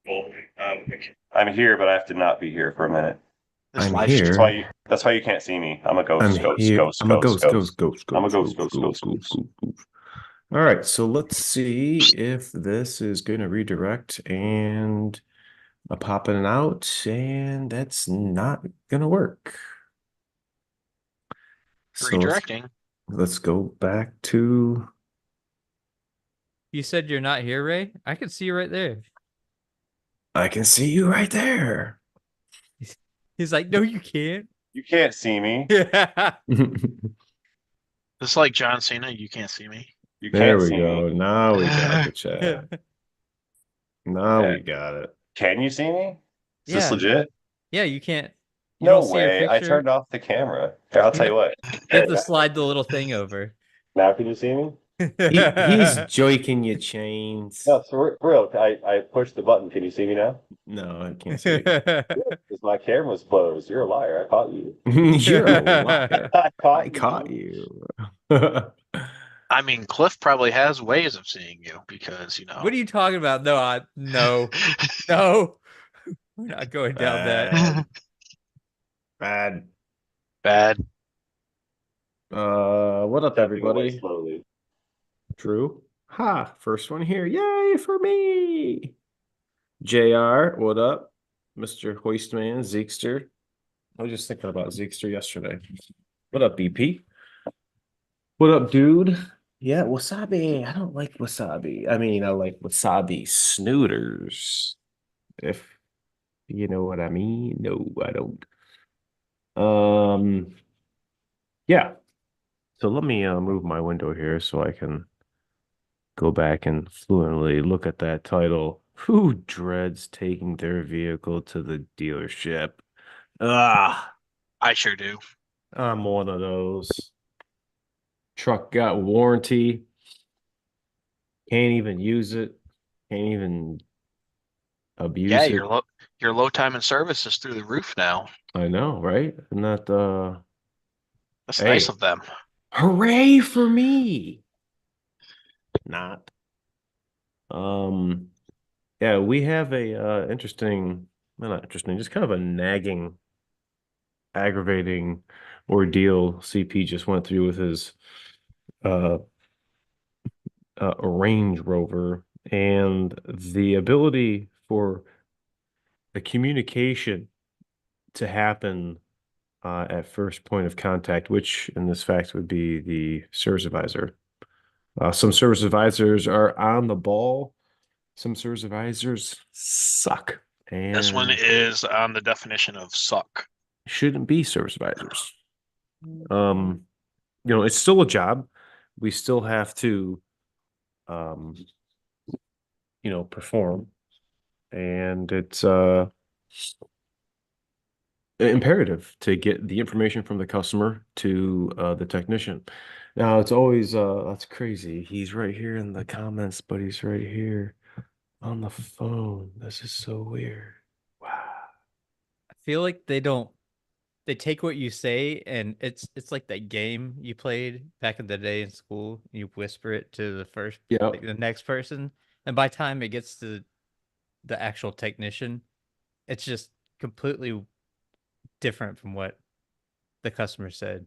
Well, I'm here, but I have to not be here for a minute. This I'm live That's stream. why here. you can't see me. I'm a I'm ghost, ghost, here. ghost, I'm a ghost, ghost, ghost, ghost. ghost, I'm a ghost, ghost, ghost, ghost, ghost, ghost, ghost, ghost. ghost, ghost. All right, so let's see if this is going to redirect and popping it out, and that's not going to work. So Redirecting. let's go back to. You said you're not here, Ray? I can see you right there. I can see you right there. He's like, no, you can't. You can't see me. Yeah. Just like John Cena, you can't see me. You There can't we see me. go. Now we got the chat. Now Okay. we got it. Can you see me? Is this Yeah. legit? Yeah, you can't. You No don't see your way. I picture. turned off the camera. Here, I'll You tell have, you what. you have to slide the little thing over. Now can you see me? He's joking your chains. No, for real. I pushed the button. Can you see me now? No, I can't see you. Because my camera's closed. You're a liar. I caught you. You're a liar. I I caught caught you. you. I mean, Cliff probably has ways of seeing you because, What are you talking about? No, no. We're not going down that. Bad. Bad. bad. What up, Stepping away everybody? slowly. Drew. Ha, first one here. Yay for me. JR, what up? Mr. Hoistman, Zeekster. I was just thinking about Zeekster yesterday. What up, BP? What up, dude? Yeah, wasabi. I don't like wasabi. I mean, I like wasabi snooters. If you know what I mean. No, I don't. Um, yeah. So let me move my window here so I can go back and fluently look at that title. Who dreads taking their vehicle to the dealership? Ah, I sure do. I'm one of those. Truck got warranty. Can't even use it. Can't even Yeah, abuse it. your low time in service is through the roof now. I know, right? And that That's nice hey, of them. hooray for me. Not. Um, yeah, we have a interesting, well, not interesting, just kind of a nagging, aggravating ordeal CP just went through with his uh Range Rover and the ability for the communication to happen at first point of contact, which in this fact would be the service advisor. Some service advisors are on the ball. Some service advisors suck This one and is on the definition of suck. shouldn't be service advisors. Um, it's still a job. We still have to, um, perform, and it's imperative to get the information from the customer to the technician. Now it's always that's crazy. He's right here in the comments, but he's right here on the phone. This is so weird. Wow. I feel like they take what you say and it's like that game you played back in the day in school. You whisper it to Yep. like the next person, and by the time it gets to the actual technician, it's just completely different from what the customer said.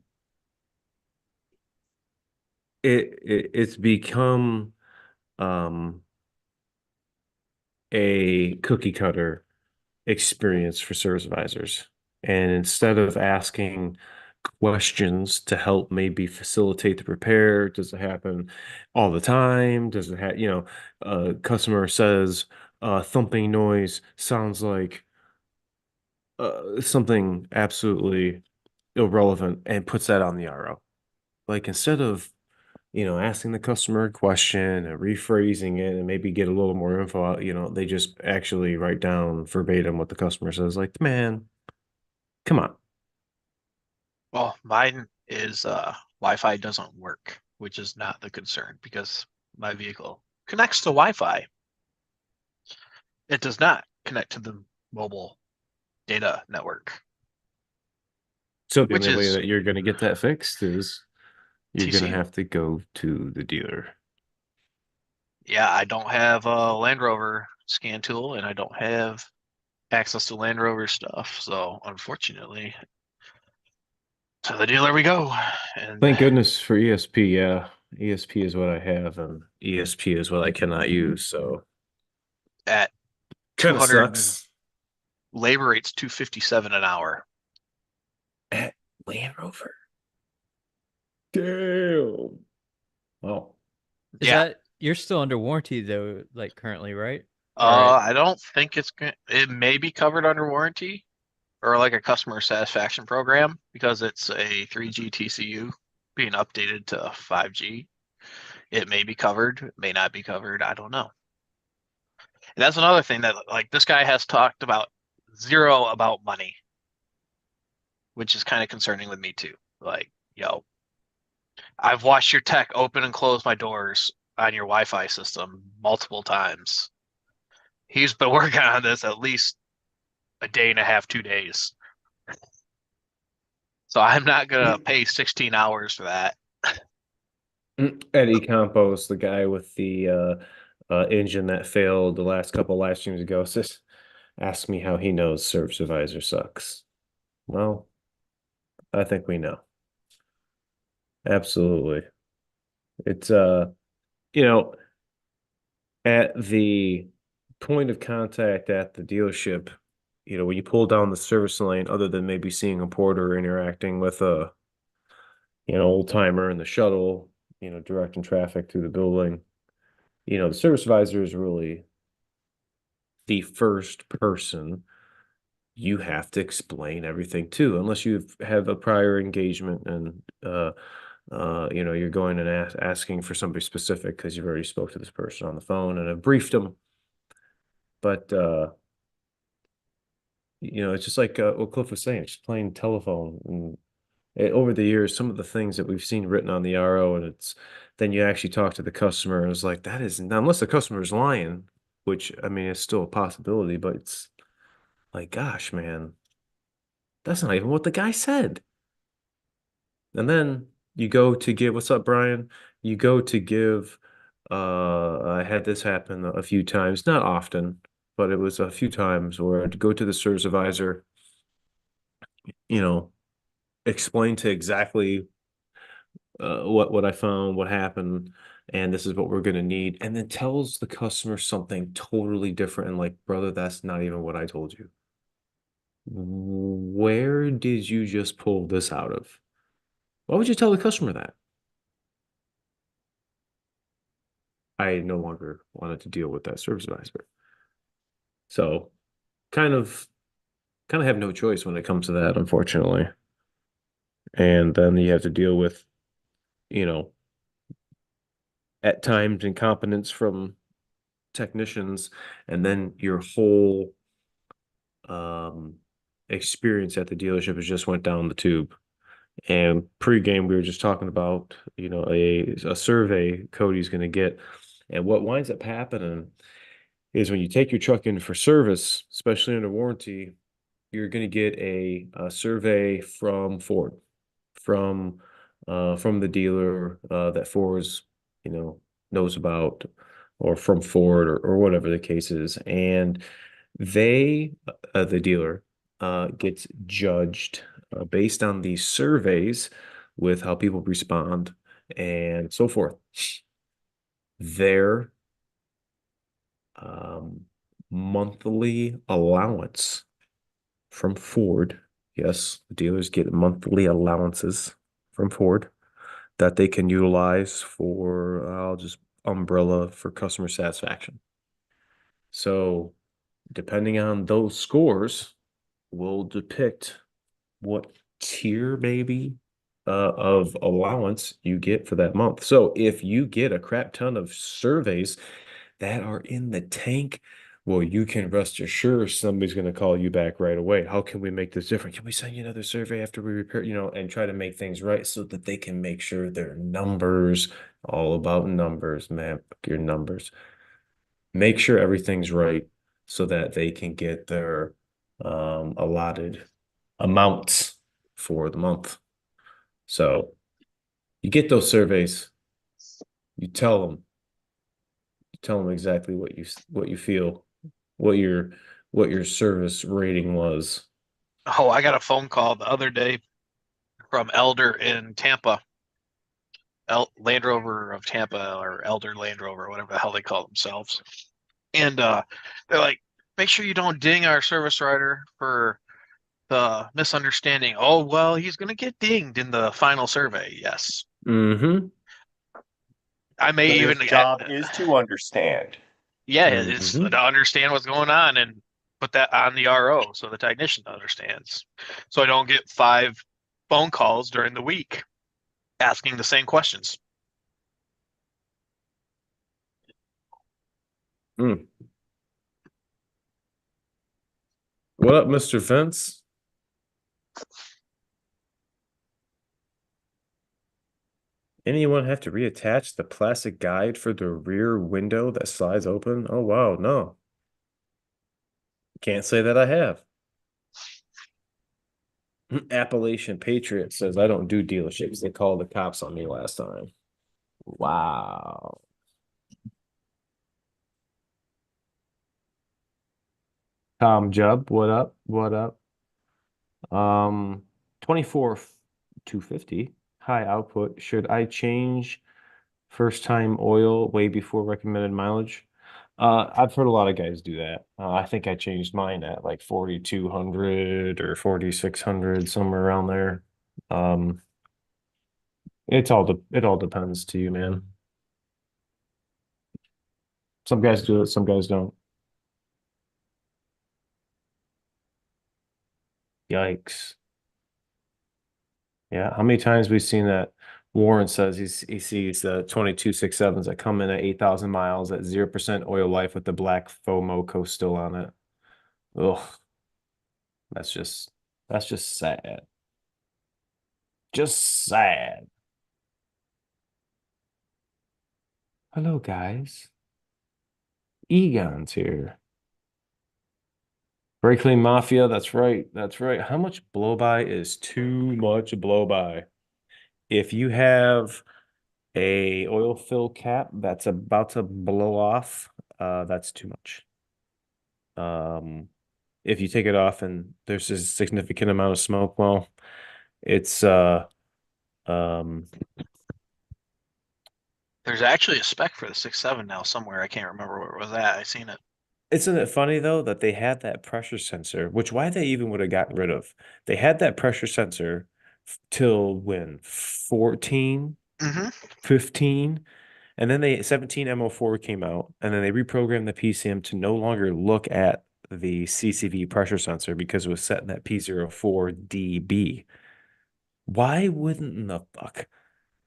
It's become um a cookie cutter experience for service advisors. And instead of asking questions to help maybe facilitate the repair, does it happen all the time? Does it have, a customer says thumping noise sounds like something absolutely irrelevant and puts that on the RO. Like instead of asking the customer a question and rephrasing it and maybe get a little more info out, they just actually write down verbatim what the customer says. Like, man, come on. Well, mine is Wi-Fi doesn't work, which is not the concern because my vehicle connects to Wi-Fi. It does not connect to the mobile data network, So the which only way is that you're going to get that fixed is you're going to TC. have to go to the dealer. Yeah, I don't have a Land Rover scan tool, and I don't have access to Land Rover stuff. So unfortunately, to the dealer we go. And Thank goodness for ESP. Yeah, ESP is what I have, and ESP is what I cannot use. So at kind of 200 sucks. labor rate's 257 an hour. At Land Rover. Damn. Wow. Is Yeah. that you're still under warranty though, like currently, right? All right. I don't think it may be covered under warranty or like a customer satisfaction program because it's a 3G TCU being updated to 5G. It may be covered, it may not be covered. I don't know. And that's another thing that like this guy has talked about zero about money, which is kind of concerning with me too. Like, yo, I've watched your tech open and close my doors on your Wi-Fi system multiple times. He's been working on this at least a day and a half, 2 days. So I'm not gonna pay 16 hours for that. Eddie Campos, the guy with the engine that failed the last couple live streams ago, says, ask me how he knows Service Advisor sucks. Well, I think we know. Absolutely. It's you know, at the point of contact at the dealership, when you pull down the service lane, other than maybe seeing a porter interacting with a old timer in the shuttle, directing traffic through the building, the service advisor is really the first person you have to explain everything to, unless you have a prior engagement and you're going and asking for somebody specific because you've already spoke to this person on the phone and have briefed them. But it's just like what Cliff was saying, just playing telephone. And over the years, some of the things that we've seen written on the RO, and then you actually talk to the customer, and it's like, that is, unless the customer is lying, which I mean, it's still a possibility, but it's like, gosh, man, that's not even what the guy said. And then you go to give, what's up, Brian? You go to give, I had this happen a few times, not often, but it was a few times where I'd go to the service advisor, explain to exactly what I found, what happened, and this is what we're gonna need, and then tells the customer something totally different and like, brother, that's not even what I told you. Where did you just pull this out of? Why would you tell the customer that? I no longer wanted to deal with that service advisor. So kind of have no choice when it comes to that, unfortunately. And then you have to deal with, at times incompetence from technicians, and then your whole experience at the dealership has just went down the tube. And pre-game, we were just talking about, a survey Cody's going to get. And what winds up happening is when you take your truck in for service, especially under warranty, you're going to get a survey from Ford, from the dealer that Ford's, knows about, or from Ford, or whatever the case is. And the dealer, gets judged based on these surveys with how people respond and so forth. Their monthly allowance from Ford, yes, the dealers get monthly allowances from Ford that they can utilize for, I'll just umbrella for customer satisfaction. So depending on those scores will depict what tier maybe of allowance you get for that month. So if you get a crap ton of surveys that are in the tank, well, you can rest assured somebody's going to call you back right away. How can we make this different? Can we send you another survey after we repair, and try to make things right so that they can make sure their numbers, all about numbers, man, your numbers. Make sure everything's right so that they can get their allotted amounts for the month. So you get those surveys, you tell them exactly what you feel, what your service rating was. Oh, I got a phone call the other day from Elder in Tampa. Land Rover of Tampa, or Elder Land Rover, whatever the hell they call themselves. And they're like, make sure you don't ding our service writer for the misunderstanding. Oh, well, he's going to get dinged in the final survey. Yes. Mm-hmm. I may But even his job is to understand. yeah, it's Mhm. to understand what's going on and put that on the RO so the technician understands. So I don't get 5 phone calls during the week asking the same questions. Mm. What up, Mr. Fence? Anyone have to reattach the plastic guide for the rear window that slides open? Oh, wow, no. Can't say that I have. Appalachian Patriot says, I don't do dealerships. They called the cops on me last time. Wow. Tom Jubb, what up? What up? 24 250. High output. Should I change first time oil way before recommended mileage? I've heard a lot of guys do that. I think I changed mine at like 4,200 or 4,600, somewhere around there. Um, it all depends to you, man. Some guys do it, some guys don't. Yikes. Yeah, how many times we've seen that Warren says he sees the 2267s that come in at 8,000 miles at 0% oil life with the black FOMO still on it. Ugh, that's just sad. Just sad. Hello, guys. Egon's here. Brake Clean Mafia, that's right. That's right. How much blowby is too much blowby? If you have a oil fill cap that's about to blow off, that's too much. If you take it off and there's a significant amount of smoke, well, it's um There's actually a spec for the 6.7 now somewhere. I can't remember where it was at. I seen it. isn't it funny though that they had that pressure sensor, which why they even would have gotten rid of? They had that pressure sensor till when 14, Mm-hmm. 15, and then they 17 MO4 came out, and then they reprogrammed the PCM to no longer look at the CCV pressure sensor because it was set in that P04DB. Why wouldn't the fuck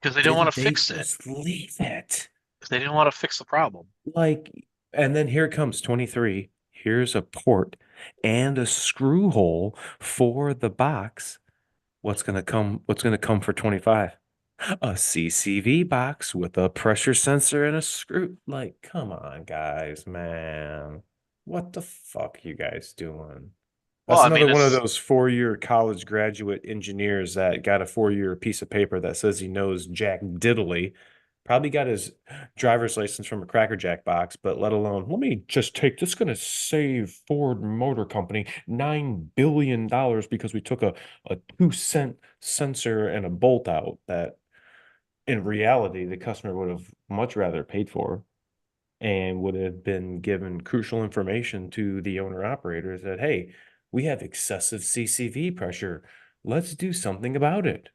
Because they didn't want to they fix it. just leave it? They didn't want to fix the problem. Like, and then here comes 23. Here's a port and a screw hole for the box. What's gonna come? What's gonna come for 25? A CCV box with a pressure sensor and a screw. Like, come on, guys, man. What the fuck are you guys doing? Well, That's I mean, another one of it's those 4-year college graduate engineers that got a 4-year piece of paper that says he knows Jack Diddley. Probably got his driver's license from a Cracker Jack box, but let alone, let me just take this, going to save Ford Motor Company $9 billion because we took a 2-cent sensor and a bolt out that in reality the customer would have much rather paid for and would have been given crucial information to the owner operator that, hey, we have excessive CCV pressure. Let's do something about it.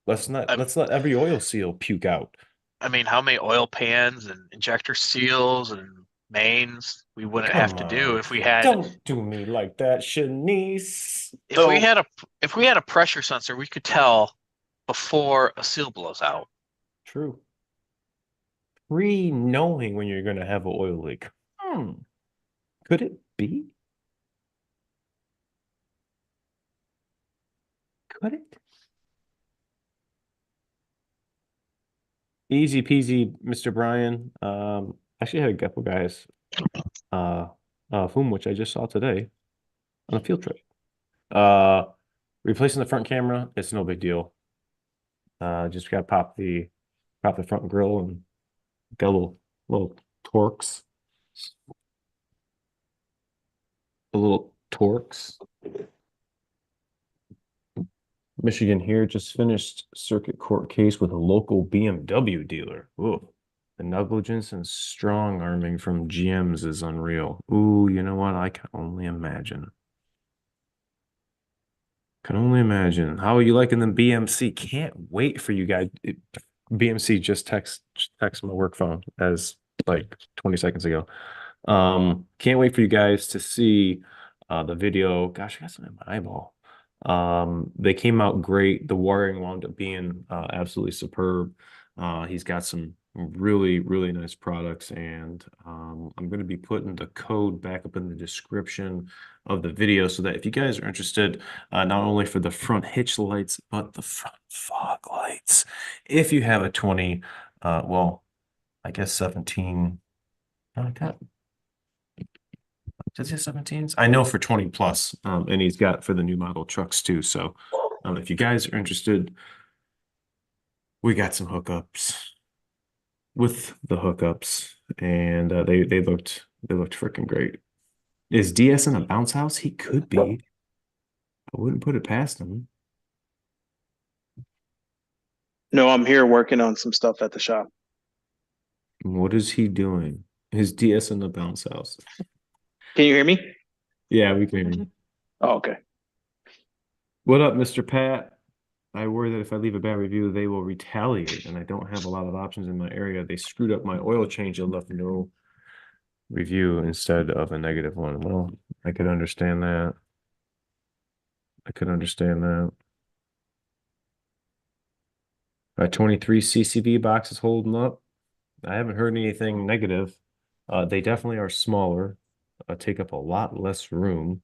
Let's not, I, let's let every oil seal puke out. I mean, how many oil pans and injector seals and mains we wouldn't have Come to do on. if we had Don't do me like that, Shanice. if we had a pressure sensor, we could tell before a seal blows out. True. Knowing when you're going to have an oil leak. Could it be? Could it? Easy peasy, Mr. Brian. Actually had a couple guys, of whom which I just saw today on a field trip. Replacing the front camera, it's no big deal. Just gotta pop the front grill and got little torques. a little Torx. Michigan here just finished circuit court case with a local BMW dealer. Ooh, the negligence and strong arming from GMs is unreal. Ooh, you know what? I can only imagine. Can only imagine. How are you liking them BMC? Can't wait for you guys. BMC just text my work phone as like 20 seconds ago. Can't wait for you guys to see the video. Gosh, I got something in my eyeball. They came out great. The wiring wound up being absolutely superb. He's got some really, really nice products, and I'm going to be putting the code back up in the description of the video so that if you guys are interested, not only for the front hitch lights, but the front fog lights. If you have a 20, well, I guess 17, like that. Does he have 17s? I know for 20 plus, and he's got for the new model trucks too. So if you guys are interested, we got some hookups with the hookups, and they looked freaking great. Is DS in a bounce house? He could be. I wouldn't put it past him. No, I'm here working on some stuff at the shop. What is he doing? His DS in the bounce house. Can you hear me? Yeah, we can hear you. Oh, okay. What up, Mr. Pat? I worry that if I leave a bad review, they will retaliate, and I don't have a lot of options in my area. They screwed up my oil change and left no review instead of a negative one. Well, I could understand that. I could understand that. 23 CCV boxes holding up. I haven't heard anything negative. They definitely are smaller, take up a lot less room.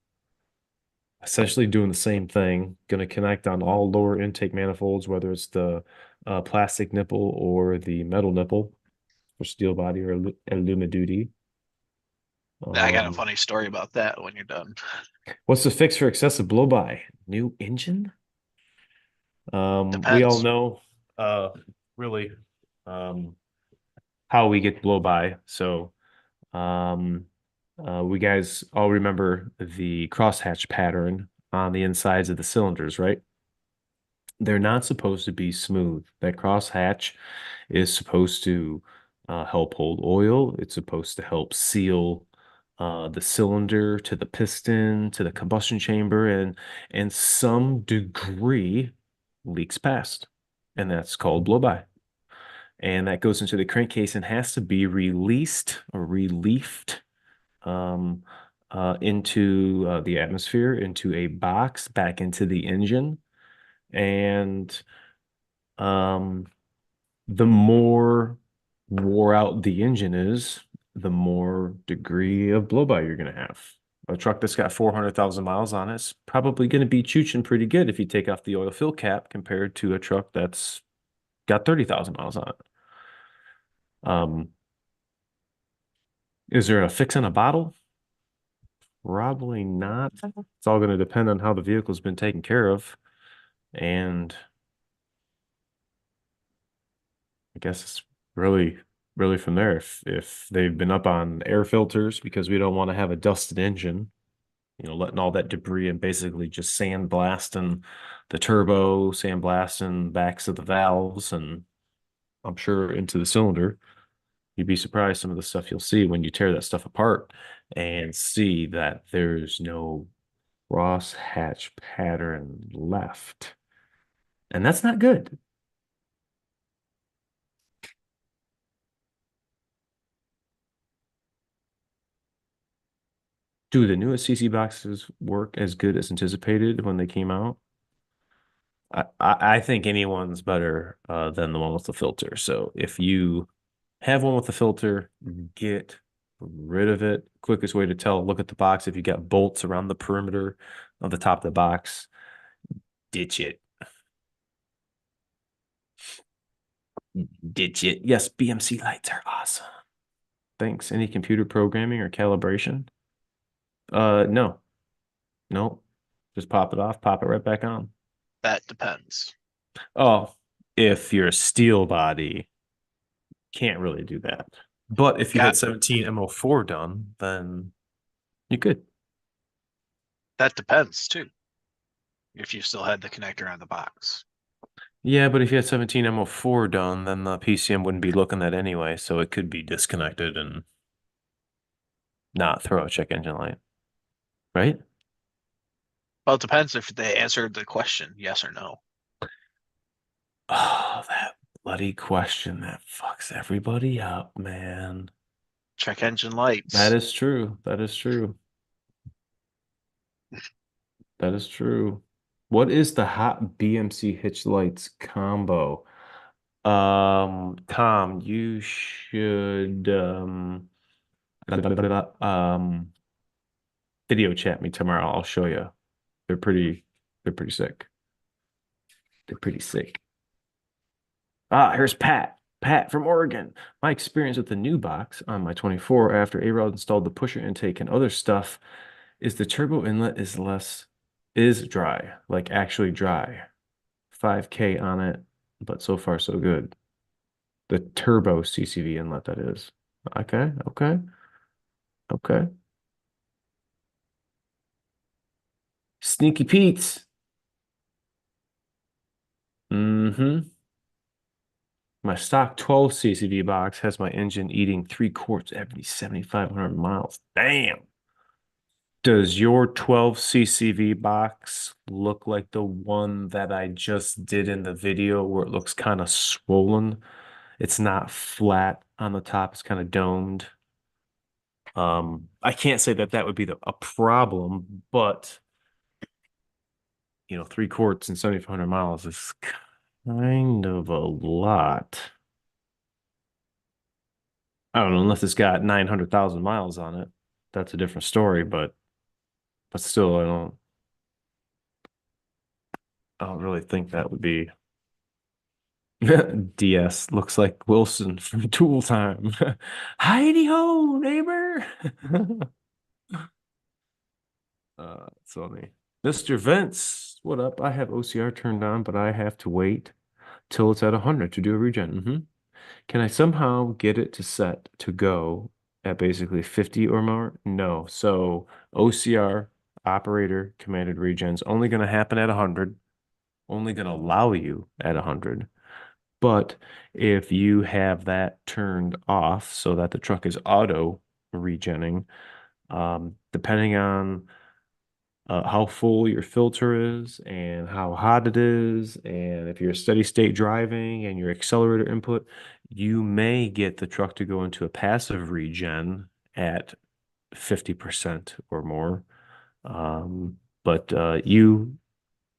Essentially doing the same thing. Going to connect on all lower intake manifolds, whether it's the plastic nipple or the metal nipple for steel body or Illuma duty. I got a funny story about that when you're done. What's the fix for excessive blow-by? New engine? We all Depends. know really how we get blow-by. So we guys all remember the crosshatch pattern on the insides of the cylinders, right? They're not supposed to be smooth. That crosshatch is supposed to help hold oil. It's supposed to help seal the cylinder to the piston to the combustion chamber, and some degree leaks past, and that's called blow-by. And that goes into the crankcase and has to be released or reliefed into the atmosphere, into a box, back into the engine. And the more wore out the engine is, the more degree of blow-by you're going to have. A truck that's got 400,000 miles on it's probably going to be chooching pretty good if you take off the oil fill cap compared to a truck that's got 30,000 miles on it. Is there a fix in a bottle? Probably not. It's all going to depend on how the vehicle's been taken care of. And I guess it's really from there. If they've been up on air filters because we don't want to have a dusted engine, letting all that debris and basically just sandblasting the turbo, sandblasting backs of the valves, and I'm sure into the cylinder. You'd be surprised some of the stuff you'll see when you tear that stuff apart and see that there's no crosshatch pattern left. And that's not good. Do the newest CC boxes work as good as anticipated when they came out? I think anyone's better than the one with the filter. So if you have one with the filter, get rid of it. Quickest way to tell, look at the box. If you got bolts around the perimeter of the top of the box, ditch it. Ditch it. Yes, BMC lights are awesome. Thanks. Any computer programming or calibration? No. Nope. Just pop it off, pop it right back on. That depends. Oh, if you're a steel body, can't really do that. But if you had 17 MO4 done, then you could. that depends too. If you still had the connector on the box. Yeah, but if you had 17 MO4 done, then the PCM wouldn't be looking at anyway, so it could be disconnected and not throw a check engine light. Right? Well, it depends if they answered the question, yes or no. Oh, that bloody question that fucks everybody up, man. Check engine lights. That is true. That is true. That is true. What is the hot BMC hitch lights combo? Tom, you should video chat me tomorrow. I'll show you. They're pretty sick. They're pretty sick. Ah, here's Pat. Pat from Oregon. My experience with the new box on my 24 after A-Rod installed the pusher intake and other stuff is the turbo inlet is dry, like actually dry. 5K on it, but so far so good. The turbo CCV inlet, that is. Okay, okay, okay. Sneaky Pete's. Mm-hmm. My stock 12 CCV box has my engine eating 3 quarts every 7,500 miles. Damn. Does your 12 CCV box look like the one that I just did in the video where it looks kind of swollen? It's not flat on the top, it's kind of domed. I can't say that would be a problem, but 3 quarts and 7,500 miles is kind of a lot. I don't know, unless it's got 900,000 miles on it. That's a different story, but still, I don't really think that would be. DS looks like Wilson from Tool Time. Heidi ho, neighbor. It's funny. Mr. Vince, what up? I have OCR turned on, but I have to wait till it's at 100 to do a regen. Can I somehow get it to set to go at basically 50 or more? No. So OCR operator commanded regen's only going to happen at 100, only going to allow you at 100. But if you have that turned off so that the truck is auto regenning, depending on how full your filter is and how hot it is, and if you're steady state driving and your accelerator input, you may get the truck to go into a passive regen at 50% or more. But you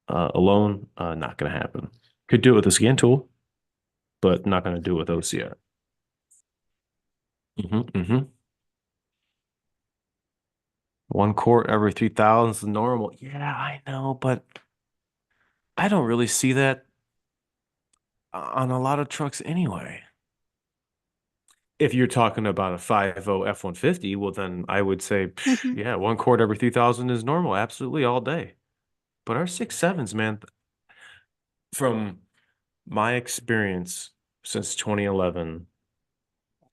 alone, not going to happen. Could do it with a scan tool, but not going to do it with OCR. Mm-hmm. 1 quart every 3,000 is normal. Yeah, I know, but I don't really see that on a lot of trucks anyway. If you're talking about a 5.0 F-150, well, then I would say, yeah, 1 quart every 3,000 is normal, absolutely all day. But our 6.7s, man, from my experience since 2011,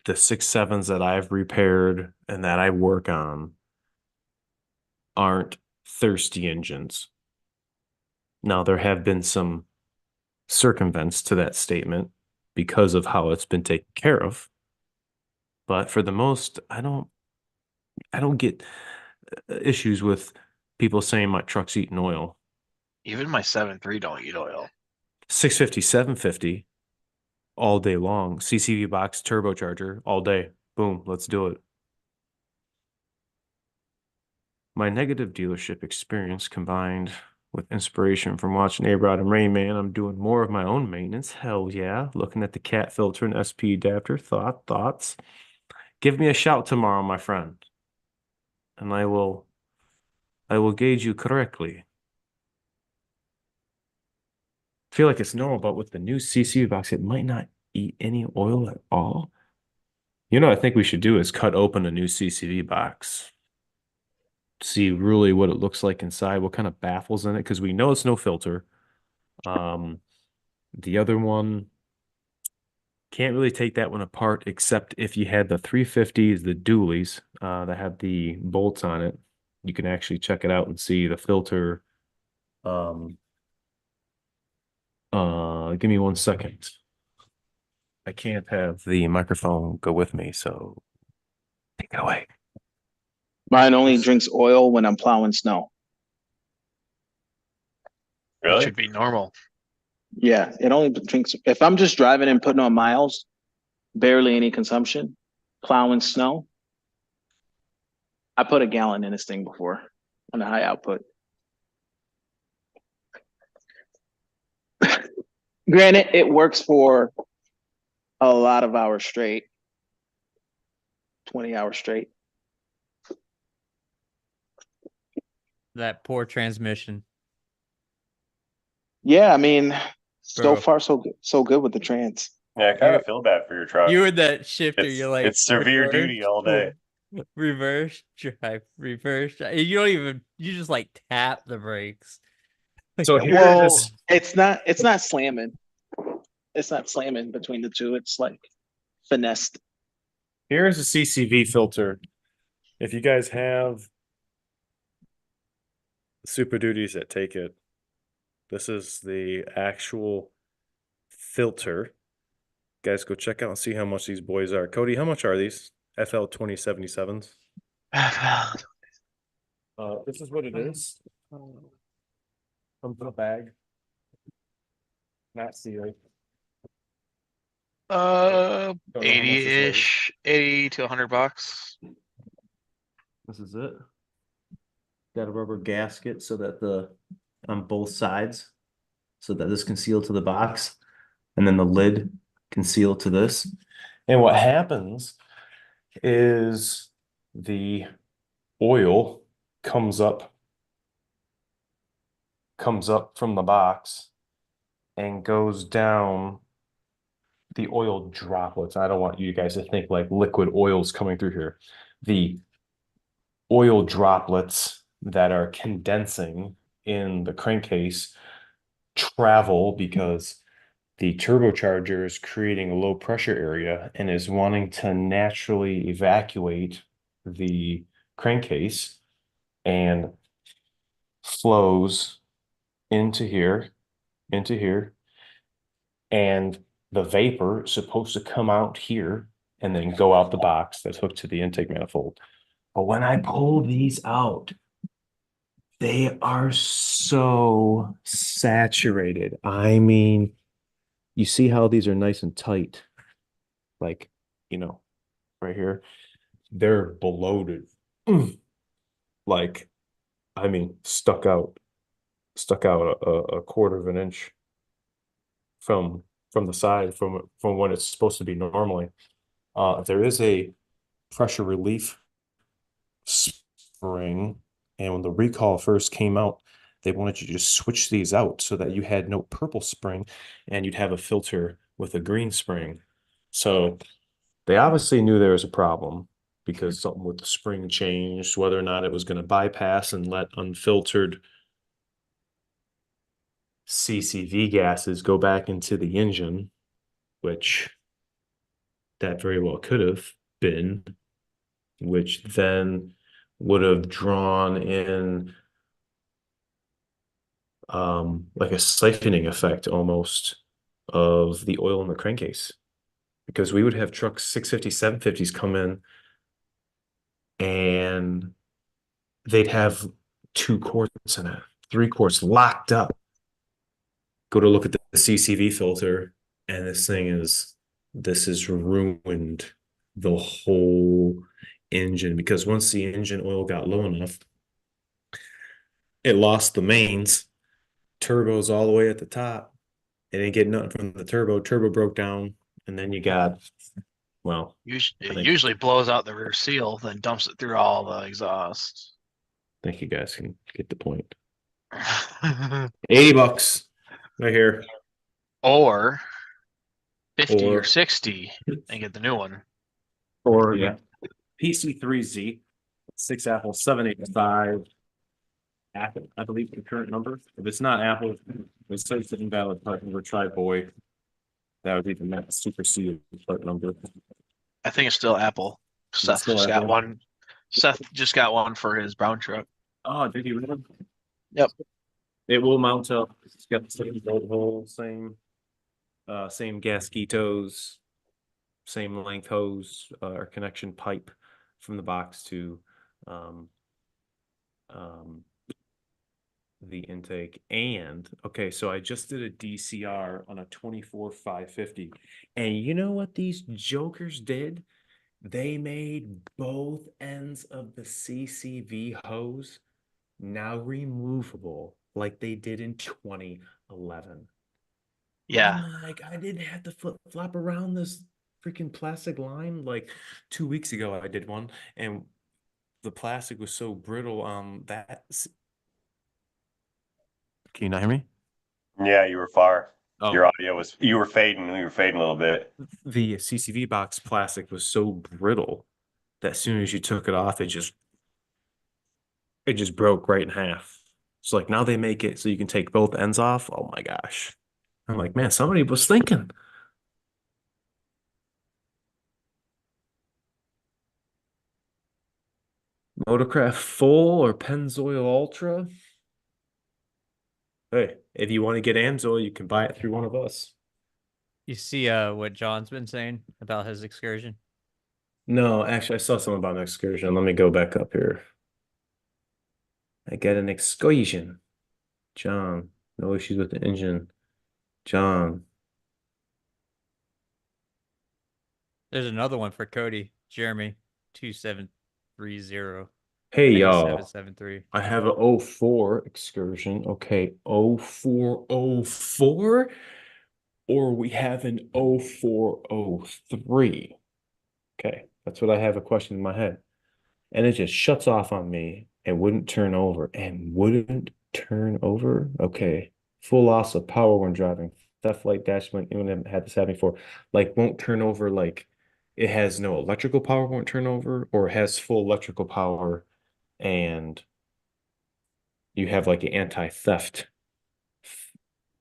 the 6.7s that I've repaired and that I work on aren't thirsty engines. Now, there have been some circumvents to that statement because of how it's been taken care of. But for the most, I don't get issues with people saying my truck's eating oil. Even my 7.3 don't eat oil. 650, 750 all day long. CCV box turbocharger all day. Boom, let's do it. My negative dealership experience combined with inspiration from watching A-Rod and Rain Man, I'm doing more of my own maintenance. Hell yeah. Looking at the cat filter and SP adapter. Thoughts. Give me a shout tomorrow, my friend. And I will gauge you correctly. I feel like it's normal, but with the new CCV box, it might not eat any oil at all. I think we should do is cut open a new CCV box. See really what it looks like inside, what kind of baffles in it, because we know it's no filter. The other one, can't really take that one apart except if you had the 350s, the dualies that have the bolts on it. you can actually check it out and see the filter. Give me 1 second. I can't have the microphone go with me, so take it away. Mine only drinks oil when I'm plowing snow. That Really? should be normal. Yeah, it only drinks if I'm just driving and putting on miles, barely any consumption, plowing snow. I put a gallon in this thing before on a high output. Granted, it works for a lot of hours straight, 20 hours straight. That poor transmission. Yeah, I mean, so Bro. far so good with the trans. Yeah, I kind of feel bad for your truck. You and that shifter, It's, you're like it's severe reverse, duty all day. reverse drive, reverse drive. You don't even you just like tap the brakes. So here Well, it is. it's not slamming. It's not slamming between the two. It's like finessed. Here's a CCV filter. If you guys have Super Duties that take it, this is the actual filter. Guys, go check out and see how much these boys are. Cody, how much are these? FL 2077s. This is what it is. Comes in a bag. Not sealed. Don't know how much this weighs. 80-ish, 80 to $100. This is it. Got a rubber gasket so that on both sides, so that this can seal to the box, and then the lid can seal to this. And what happens is the oil comes up from the box and goes down the oil droplets. I don't want you guys to think like liquid oils coming through here. The oil droplets that are condensing in the crankcase travel because the turbocharger is creating a low pressure area and is wanting to naturally evacuate the crankcase and flows into here, and the vapor is supposed to come out here and then go out the box that's hooked to the intake manifold. But when I pull these out, they are so saturated. I mean, you see how these are nice and tight, like, right here. They're bloated. Like, I mean, stuck out a quarter of an inch from the side from when it's supposed to be normally. There is a pressure relief spring, and when the recall first came out, they wanted you to just switch these out so that you had no purple spring and you'd have a filter with a green spring. So they obviously knew there was a problem because something with the spring changed, whether or not it was going to bypass and let unfiltered CCV gases go back into the engine, which that very well could have been, which then would have drawn in like a siphoning effect almost of the oil in the crankcase, because we would have trucks 650, 750s come in and they'd have 2 quarts in it, 3 quarts locked up. Go to look at the CCV filter, and this has ruined the whole engine, because once the engine oil got low enough, it lost the mains, turbos all the way at the top. It didn't get nothing from the turbo broke down, and then you got, well, It think- usually blows out the rear seal, then dumps it through all the exhaust. I think you guys can get the point. $80 right here. Or 50 Or- or 60 and get the new one. Or yeah, PC3Z, 6 Apple 785. Apple, I believe the current number. If it's not Apple, it says the invalid part number. Try boy. That would be the superseded part number. I think it's still Apple. Seth still just got Apple? one. Seth just got one for his brown truck. Oh, did you really? Yep. It will mount up. It's got the same bolt hole, same gasketos, same length hose or connection pipe from the box to um, the intake. And okay, so I just did a DCR on a 24-550, and you know what these jokers did? They made both ends of the CCV hose now removable like they did in 2011. Yeah. I'm like, I didn't have to flip flop around this freaking plastic line. Like 2 weeks ago, I did one, and the plastic was so brittle. Can you not hear me? Yeah, you were far. Oh. Your audio was, you were fading a little bit. The CCV box plastic was so brittle that as soon as you took it off, it just broke right in half. So like now they make it so you can take both ends off. Oh my gosh. I'm like, man, somebody was thinking. Motorcraft Full or Pennzoil Ultra? Hey, if you want to get Amsoil, you can buy it through one of us. You see what John's been saying about his excursion? No, actually, I saw something about an excursion. Let me go back up here. I get an excursion. John, no issues with the engine. John. There's another one for Cody, Jeremy, 2730. Hey, y'all. 773. I have a 04 excursion. Okay, 0404, or we have an 0403. Okay, that's what I have a question in my head. And it just shuts off on me and wouldn't turn over and wouldn't turn over. Okay, full loss of power when driving. Theft light, dash light, anyone had this happen before. Like won't turn over, like it has no electrical power, won't turn over, or it has full electrical power and you have like an anti-theft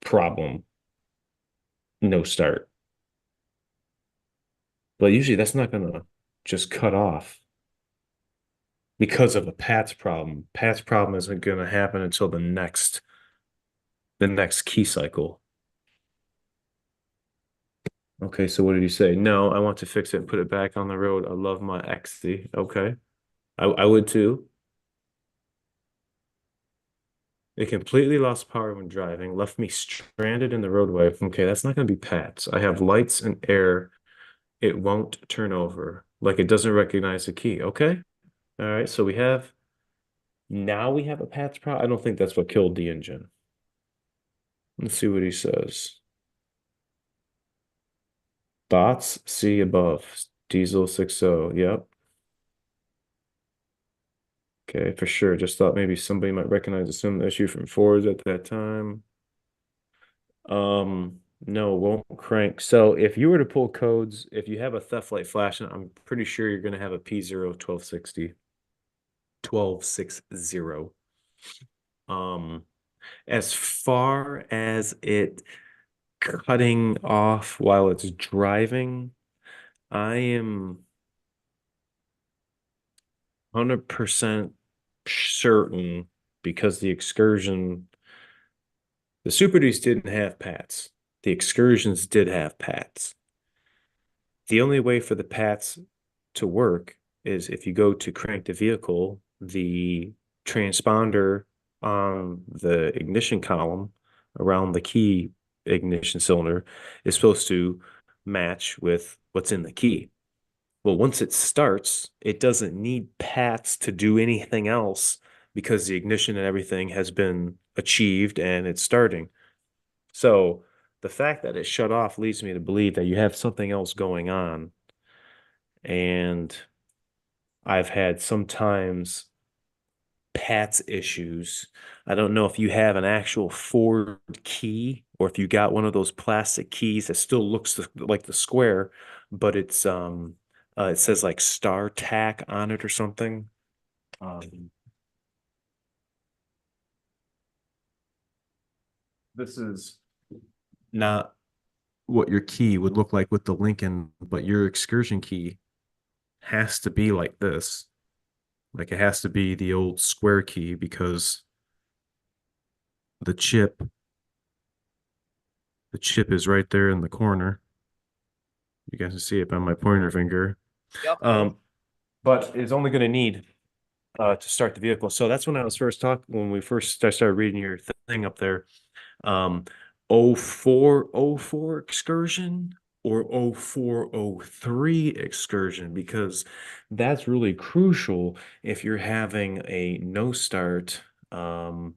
problem, no start. But usually that's not gonna just cut off because of a Pat's problem. Pat's problem isn't gonna happen until the next key cycle. Okay, so what did you say? No, I want to fix it and put it back on the road. I love my XC. Okay. I would too. It completely lost power when driving, left me stranded in the roadway. Okay, that's not going to be Pat's. I have lights and air. It won't turn over. Like it doesn't recognize the key. Okay. All right. So now we have a Pat's problem. I don't think that's what killed the engine. Let's see what he says. Thoughts? See above. Diesel 6.0. Yep. Okay, for sure. Just thought maybe somebody might recognize the sim issue from Fords at that time. No, won't crank. So if you were to pull codes, if you have a theft light flashing, I'm pretty sure you're gonna have a P0 1260. 1260. As far as it cutting off while it's driving, I am 100% certain because the Excursion, the Super Duties didn't have Pats. The Excursions did have Pats. The only way for the Pats to work is if you go to crank the vehicle, the transponder on the ignition column around the key ignition cylinder is supposed to match with what's in the key. Well, once it starts, it doesn't need Pats to do anything else because the ignition and everything has been achieved and it's starting. So the fact that it shut off leads me to believe that you have something else going on. And I've had sometimes Pat's issues. I don't know if you have an actual Ford key or if you got one of those plastic keys that still looks like the square, but it's it says like Star Tack on it or something. This is not what your key would look like with the Lincoln, but your Excursion key has to be like this. Like it has to be the old square key because the chip is right there in the corner. You guys can see it by my pointer finger. Yep. But it's only going to need to start the vehicle. So that's when I was first talking, when I started reading your thing up there. 0404 excursion or 0403 excursion, because that's really crucial if you're having a no start or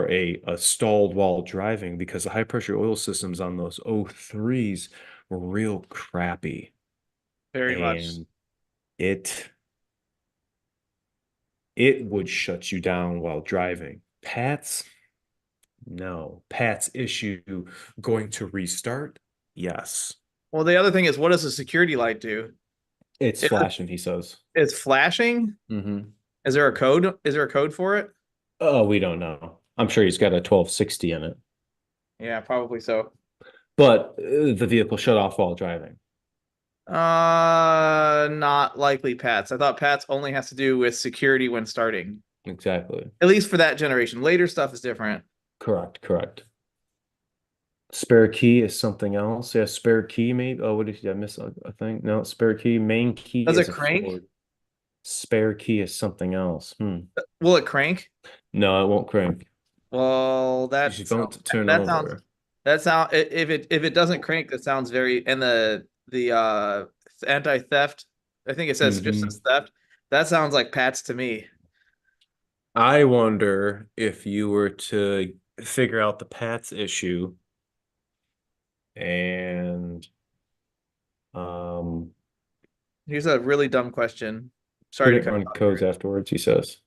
a stalled while driving, because the high pressure oil systems on those 03s were real crappy. Very much. And it would shut you down while driving. Pat's, no. Pat's issue going to restart? Yes. Well, the other thing is, what does the security light do? It's It- flashing, he says. It's flashing. Mm-hmm. Is there a code? Is there a code for it? Oh, we don't know. I'm sure he's got a 1260 in it. Yeah, probably so. But the vehicle shut off while driving. Not likely Pats. I thought Pats only has to do with security when starting. Exactly. At least for that generation. Later stuff is different. Correct. Spare key is something else. Yeah, spare key maybe. Oh, what did I miss a thing? No, spare key. Main key Does is it a crank? Ford. Spare key is something else. Will it crank? No, it won't crank. Well, You that should don't turn that over. sounds if it doesn't crank, that sounds very, and the anti-theft, I think it says just Mhm. says theft. That sounds like Pats to me. I wonder if you were to figure out the Pats issue and Here's a really dumb question. Sorry to couldn't cut run you off. codes afterwards, he says.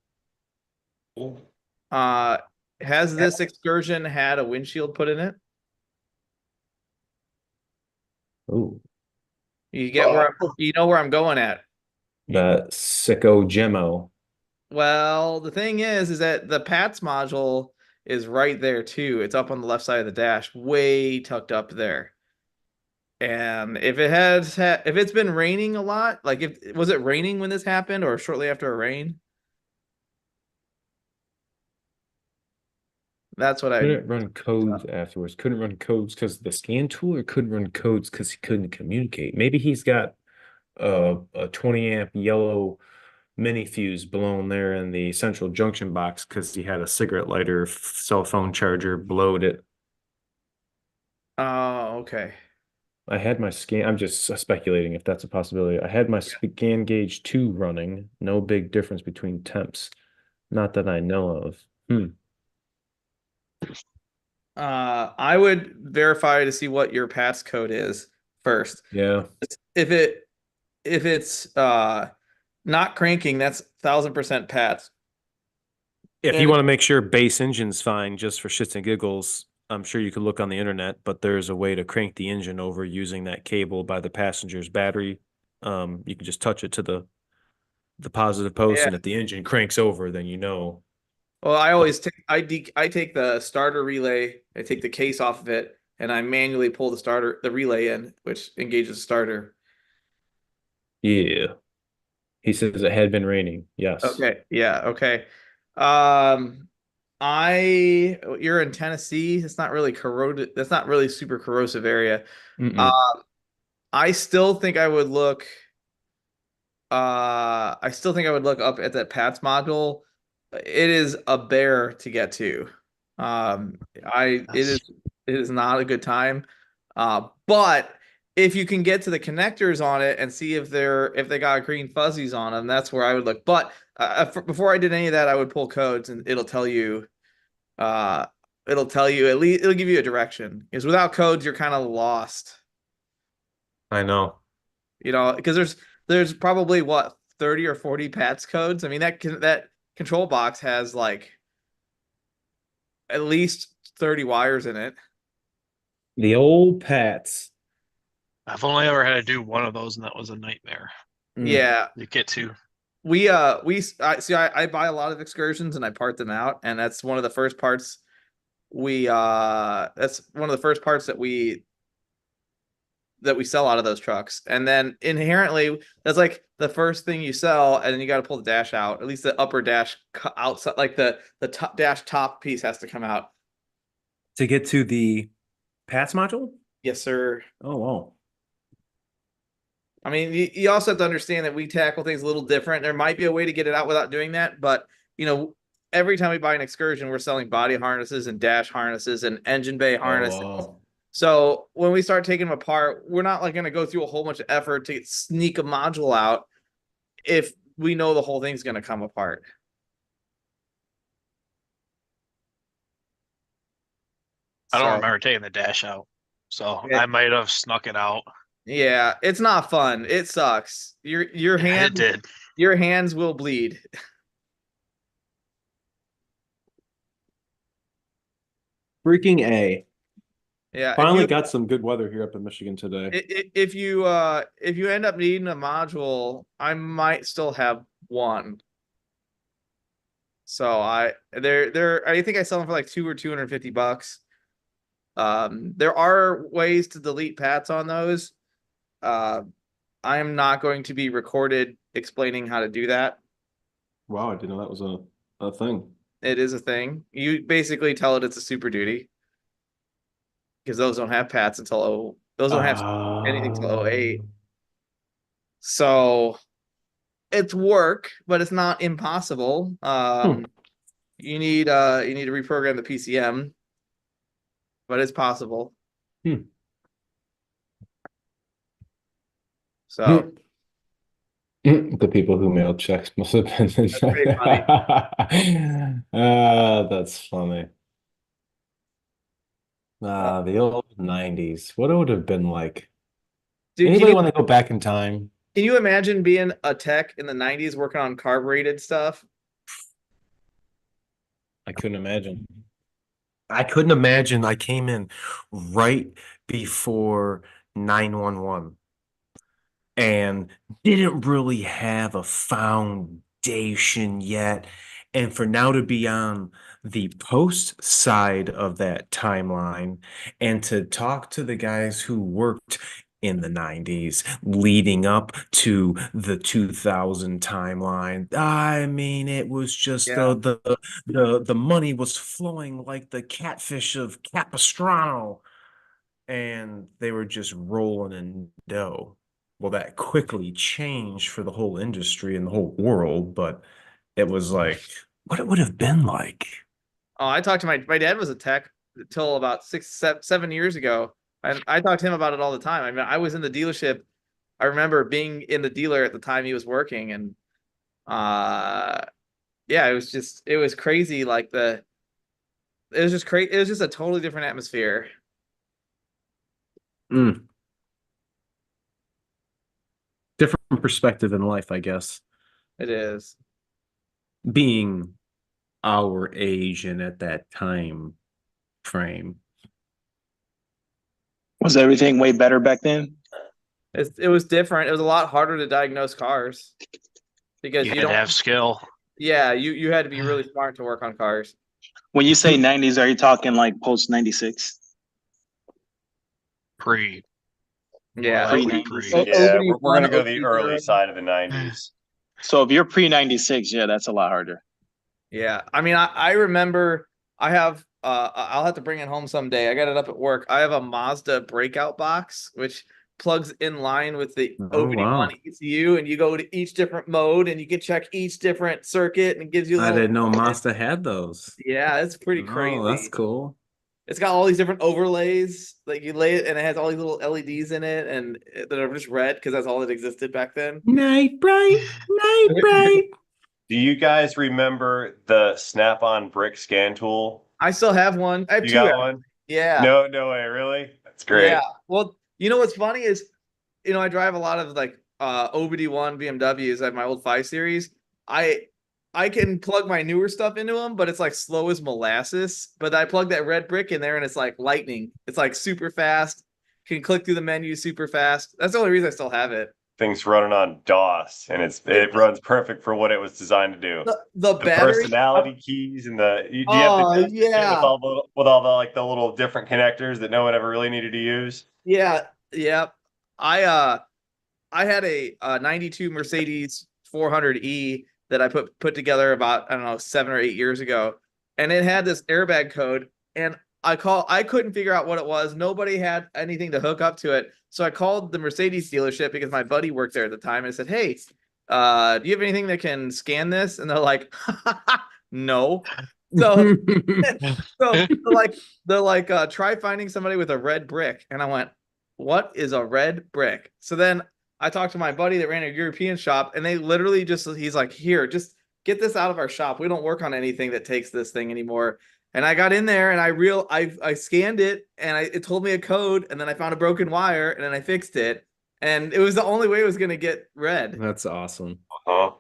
Has this excursion had a windshield put in it? Oh, You get you know where I'm going at. that sicko Gemmo. Well, the thing is that the PATS module is right there too. It's up on the left side of the dash, way tucked up there. And if if it's been raining a lot, like was it raining when this happened or shortly after a rain? That's what I Couldn't run codes afterwards. Couldn't run codes because of the scan tool, or couldn't run codes because he couldn't communicate. Maybe he's got a 20 amp yellow mini fuse blown there in the central junction box because he had a cigarette lighter cell phone charger blowed it. Oh, okay. I had my scan. I'm just speculating if that's a possibility. I had my scan gauge 2 running. No big difference between temps. Not that I know of. I would verify to see what your pass code is first. Yeah. If it's not cranking, that's 1000% Pats. If And you want to make sure base engine's fine just for shits and giggles, I'm sure you could look on the internet, but there's a way to crank the engine over using that cable by the passenger's battery. You can just touch it to the positive post, Yeah. and if the engine cranks over, then you know. Well, I always take I take the starter relay, I take the case off of it, and I manually pull the relay in, which engages the starter. Yeah. He says it had been raining. Yes. Okay. Yeah. Okay. You're in Tennessee. It's not really corroded. That's not really super corrosive area. Mm-mm. I still think I would look. I still think I would look up at that PATS module. It is a bear to get to. It is not a good time. But if you can get to the connectors on it and see if they got green fuzzies on them, that's where I would look. But before I did any of that, I would pull codes and it'll tell you. At least it'll give you a direction. Because without codes, you're kind of lost. I know. You know, because there's probably what 30 or 40 PATS codes. I mean that control box has like at least 30 wires in it. The old Pats. I've only ever had to do one of those, and that was a nightmare. Yeah, You get to. I buy a lot of excursions and I part them out, and that's one of the first parts that's one of the first parts that that we sell out of those trucks. And then inherently, that's like the first thing you sell, and then you got to pull the dash out. At least the upper dash outside, like the top dash top piece has to come out. To get to the PATS module? Yes, sir. Oh, wow. I mean, you also have to understand that we tackle things a little different. There might be a way to get it out without doing that, but you know, every time we buy an Excursion, we're selling body harnesses and dash harnesses and engine bay harnesses. wow. So when we start taking them apart, we're not like going to go through a whole bunch of effort to sneak a module out if we know the whole thing's going to come apart. I don't So, remember taking the dash out, so Yeah. I might have snuck it out. yeah, it's not fun. It sucks. Your It hand, did. your hands will bleed. Freaking A. Yeah. Finally got some good weather here up in Michigan today. If you end up needing a module, I might still have one. So I think I sell them for like $200 or $250. There are ways to delete PATs on those. I am not going to be recorded explaining how to do that. Wow, I didn't know that was a thing. It is a thing. You basically tell it it's a Super Duty. Because those don't have PATs until those don't have anything till 08. So it's work, but it's not impossible. You need to reprogram the PCM, but it's possible. So The people who mailed checks must have been. That's pretty funny. That's funny. The old 90s. What it would have been like. dude, Anybody want to go back in time? can you imagine being a tech in the 90s working on carbureted stuff? I couldn't imagine. I couldn't imagine. I came in right before 911 and didn't really have a foundation yet. And for now to be on the post side of that timeline and to talk to the guys who worked in the 90s leading up to the 2000 timeline. I mean, it was just the money was flowing like the catfish of Capistrano, and they were just rolling in dough. Well, that quickly changed for the whole industry and the whole world, but it was like what it would have been like. Oh, I talked to my dad was a tech until about 7 years ago. And I talked to him about it all the time. I mean, I was in the dealership. I remember being in the dealer at the time he was working, and yeah, it was crazy. Like it was just crazy. It was just a totally different atmosphere. Different perspective in life, I guess. It is. Being our age and at that time frame. Was everything way better back then? It was different. It was a lot harder to diagnose cars because You you had to don't have skill. Yeah, you had to be really smart to work on cars. When you say 90s, are you talking like post 96? Pre. Yeah. More Pre- likely pre. Oh, Yeah, OBD1, we're gonna go the OBD0. early side of the 90s. So if you're pre 96, yeah, that's a lot harder. Yeah. I mean, I remember I have I'll have to bring it home someday. I got it up at work. I have a Mazda breakout box, which plugs in line with the OBD1 wow. ECU, and you go to each different mode and you can check each different circuit, and it gives you a I little. didn't know Mazda had those. Yeah, it's pretty crazy. Oh, that's cool. It's got all these different overlays. Like you lay it, and it has all these little LEDs in it, and that are just red because that's all that existed back then. Night bright, night bright. Do you guys remember the Snap-on brick scan tool? I still have one. I have You two. got one? Yeah. No way, really? That's great. Yeah. Well, you know what's funny is, I drive a lot of like OBD1 BMWs. I have my old 5 Series. I can plug my newer stuff into them, but it's like slow as molasses. But I plug that red brick in there and it's like lightning. It's like super fast. Can click through the menu super fast. That's the only reason I still have it. Thing's running on DOS, and it runs perfect for what it was designed to do. The The battery personality keys and do you have the yeah. with all the like the little different connectors that no one ever really needed to use? Yeah. I had a 92 Mercedes 400E that I put together about, I don't know, 7 or 8 years ago, and it had this airbag code, and I couldn't figure out what it was. Nobody had anything to hook up to it. So I called the Mercedes dealership because my buddy worked there at the time, and I said, "Hey, do you have anything that can scan this?" And they're like, "No." So they're like, try finding somebody with a red brick. And I went, what is a red brick? So then I talked to my buddy that ran a European shop, and they literally he's like, here, just get this out of our shop. We don't work on anything that takes this thing anymore. And I got in there and I scanned it, and it told me a code, and then I found a broken wire, and then I fixed it. And it was the only way it was going to get red. That's awesome. Uh-huh.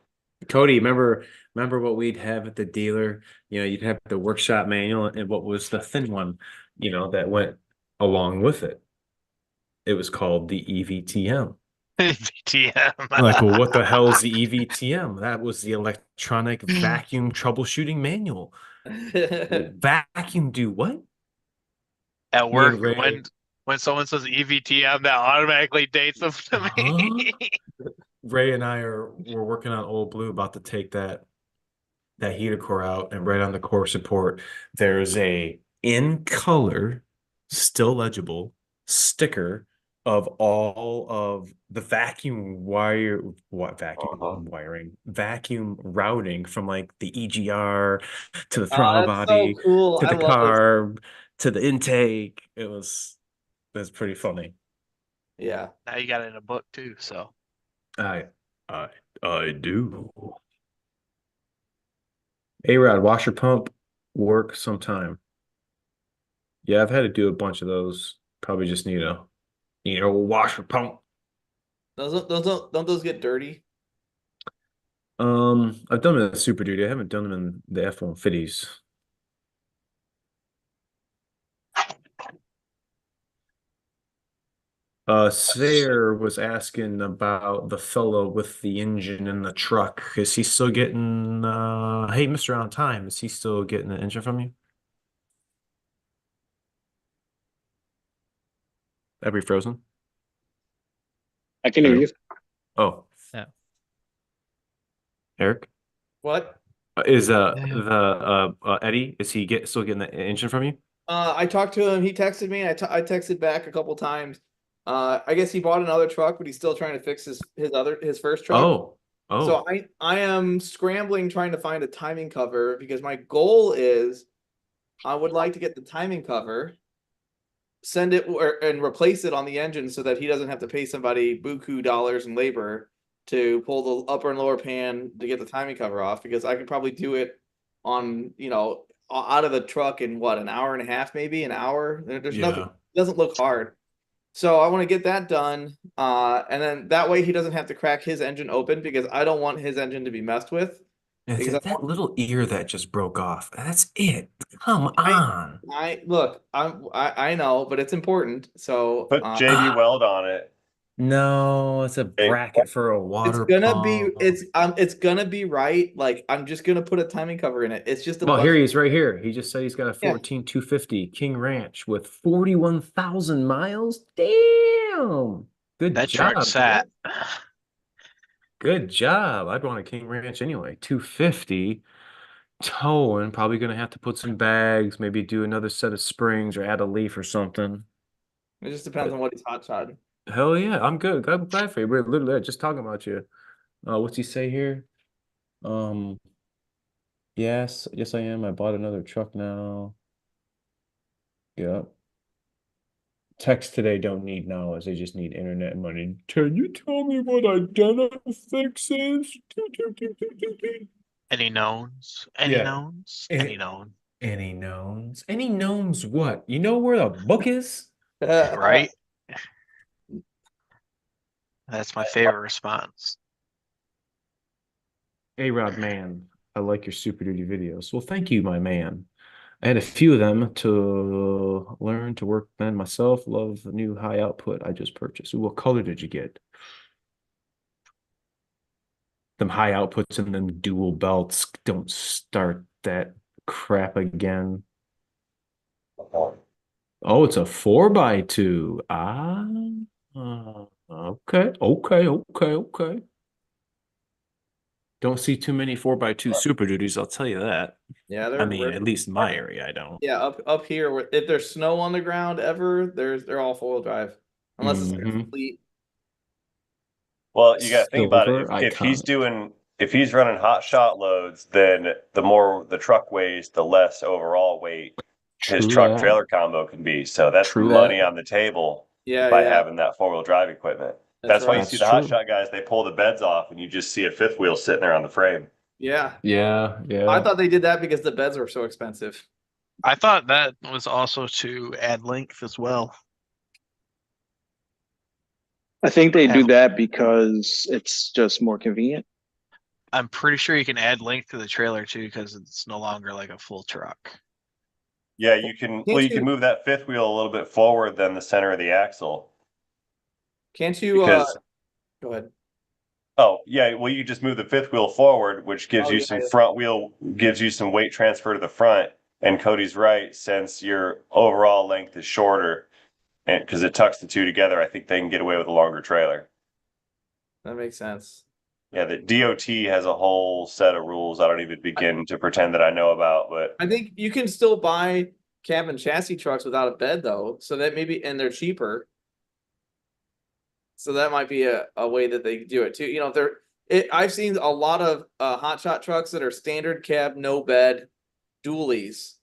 Cody, remember what we'd have at the dealer? You know, you'd have the workshop manual, and what was the thin one, you know, that went along with it? It was called the EVTM. EVTM. Like, well, what the hell is the EVTM? That was the electronic vacuum troubleshooting manual. Vacuum do what? At work, Ray- when someone says EVTM, that automatically dates them to me. Ray and I were working on Old Blue, about to take that heater core out, and right on the core support, there's a in color, still legible sticker of all of the vacuum routing from like the EGR to the throttle That's body so cool. to I the love this. carb to the intake. That's pretty funny. Yeah. Now you got it in a book too, so I do. A-Rod, washer pump work sometime. Yeah, I've had to do a bunch of those. Probably just need a washer pump. Don't those get dirty? I've done them in Super Duty. I haven't done them in the F-150s. Sayer was asking about the fellow with the engine in the truck. Is he still getting hey, Mr. On Time, is he still getting the engine from you? Every frozen? I can hear you. Oh. Yeah. Eric? What? Is Eddie, is he still getting the engine from you? I talked to him. He texted me. I texted back a couple times. I guess he bought another truck, but he's still trying to fix his first truck. Oh. So I am scrambling trying to find a timing cover, because my goal is I would like to get the timing cover, send it and replace it on the engine so that he doesn't have to pay somebody buku dollars in labor to pull the upper and lower pan to get the timing cover off, because I could probably do it on, out of the truck in what, an hour and a half, maybe an hour. There's nothing, it doesn't look hard. So I want to get that done. And then that way he doesn't have to crack his engine open, because I don't want his engine to be messed with. It's that little ear that just broke off. That's it. Come on. I know, but it's important. So Put JB Weld on it. No, it's a bracket for a water pump. It's gonna be right. Like, I'm just gonna put a timing cover in it. It's just Well, here he is right here. He just said he's got a 14250 King Ranch with 41,000 miles. Damn. Good that job. truck sat. Good job. I'd want a King Ranch anyway. 250 towing. Probably gonna have to put some bags, maybe do another set of springs or add a leaf or something. It just depends on what he's hotshotting. Hell yeah, I'm good. I'm glad for you. We're literally just talking about you. What's he say here? Yes, I am. I bought another truck now. Yep. Text today don't need knowledge. They just need internet money. Can you tell me what Identifix is? Any knowns? Any knowns? Any known? Any knowns? Any knowns what? You know where the book is? Right? That's my favorite response. A-Rod, man, I like your Super Duty videos. Well, thank you, my man. I had a few of them to learn to work on myself. Love the new high output I just purchased. Ooh, what color did you get? Them high outputs and them dual belts. Don't start that crap again. Oh, it's a 4x2. Okay, okay. Don't see too many 4x2 Super Duties, I'll tell you that. Yeah, I mean, at least in my area, I don't. Yeah, up here, if there's snow on the ground ever, they're all four-wheel drive, unless it's like a Mhm. fleet. Well, you got to think about it. Silver If he's iconic. if he's running Hotshot loads, then the more the truck weighs, the less overall weight his True truck that. trailer combo can be. So that's True money that. on the table Yeah, by yeah, having that four-wheel drive equipment. that's That's why you right. see That's the true. Hotshot guys, they pull the beds off and you just see a fifth wheel sitting there on the frame. Yeah, Yeah, I yeah. thought they did that because the beds were so expensive. I thought that was also to add length as well. I think they do Have- that because it's just more convenient. I'm pretty sure you can add length to the trailer too, because it's no longer like a full truck. Yeah, you can Can't you can you- move that fifth wheel a little bit forward than the center of the axle. Can't you? Because Go ahead. oh yeah, well you just move the fifth wheel forward, which gives Oh, you yeah, some yeah. front wheel, gives you some weight transfer to the front. And Cody's right, since your overall length is shorter, and because it tucks the two together, I think they can get away with a longer trailer. That makes sense. Yeah, the DOT has a whole set of rules I don't even begin to pretend that I know about, but I think you can still buy cab and chassis trucks without a bed though, so that maybe and they're cheaper. So that might be a way that they do it too. You know, I've seen a lot of hotshot trucks that are standard cab, no bed, dualies.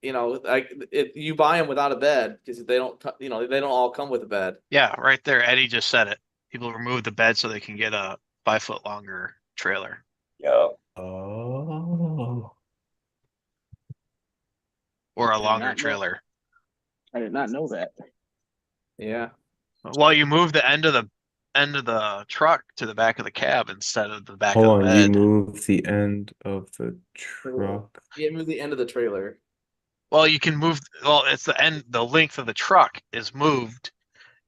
You know, like if you buy them without a bed because they don't, they don't all come with a bed. Yeah, right there. Eddie just said it. People remove the bed so they can get a 5 foot longer trailer. yeah. Oh. Or a did longer not know. trailer. I did not know that. Yeah. Well, you move the end of the truck to the back of the cab instead of the back Hold of the on, you bed. move the end of the truck. Yeah, move the end of the trailer. Well, you can move. Well, it's the length of the truck is moved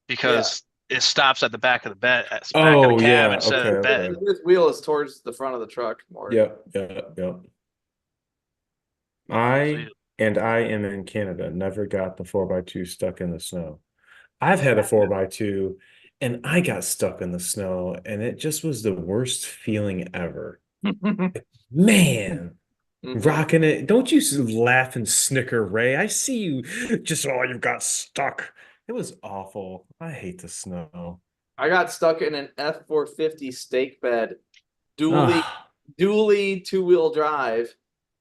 because it stops at the back of the bed, at the back of Oh, the cab yeah, instead of the okay, bed. okay. This wheel is towards the front of the truck more. Yep. I am in Canada. Never got the 4x2 stuck in the snow. I've had a 4x2 and I got stuck in the snow, and it just was the worst feeling ever. Man, Mhm. rocking it. Don't you laugh and snicker, Ray. I see you just, oh, you got stuck. It was awful. I hate the snow. I got stuck in an F450 stake bed, dually Ugh. two-wheel drive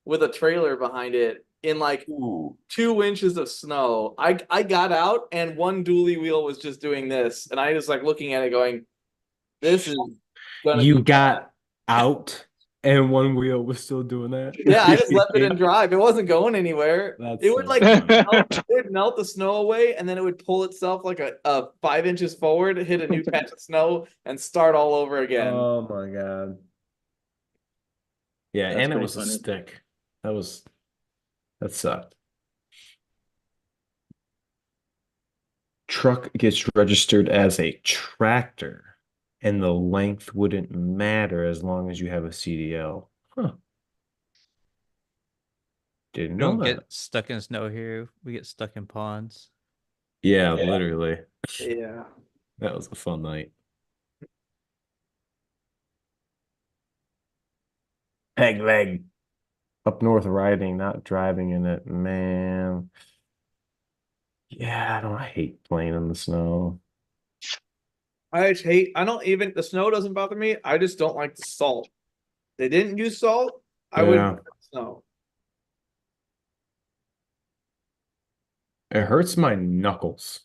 with a trailer behind it in like Ooh. 2 inches of snow. I got out and one dually wheel was just doing this, and I was like looking at it going, "This is gonna You be got bad." out and one wheel was still doing that. Yeah, I just left it in drive. It wasn't going anywhere. That's It would so like funny. it would melt the snow away, and then it would pull itself like a 5 inches forward, hit a new patch of snow, and start all over again. Oh my God. Yeah, That's and it pretty was a funny. stick. That sucked. Truck gets registered as a tractor, and the length wouldn't matter as long as you have a CDL. Huh. Didn't We know don't that. get stuck in snow here. We get stuck in ponds. Yeah, literally. Yeah. That was a fun night. Peg leg. Up north riding, not driving in it, man. Yeah, I hate playing in the snow. I don't even, the snow doesn't bother me. I just don't like the salt. They didn't use salt. I Yeah. would snow. It hurts my knuckles.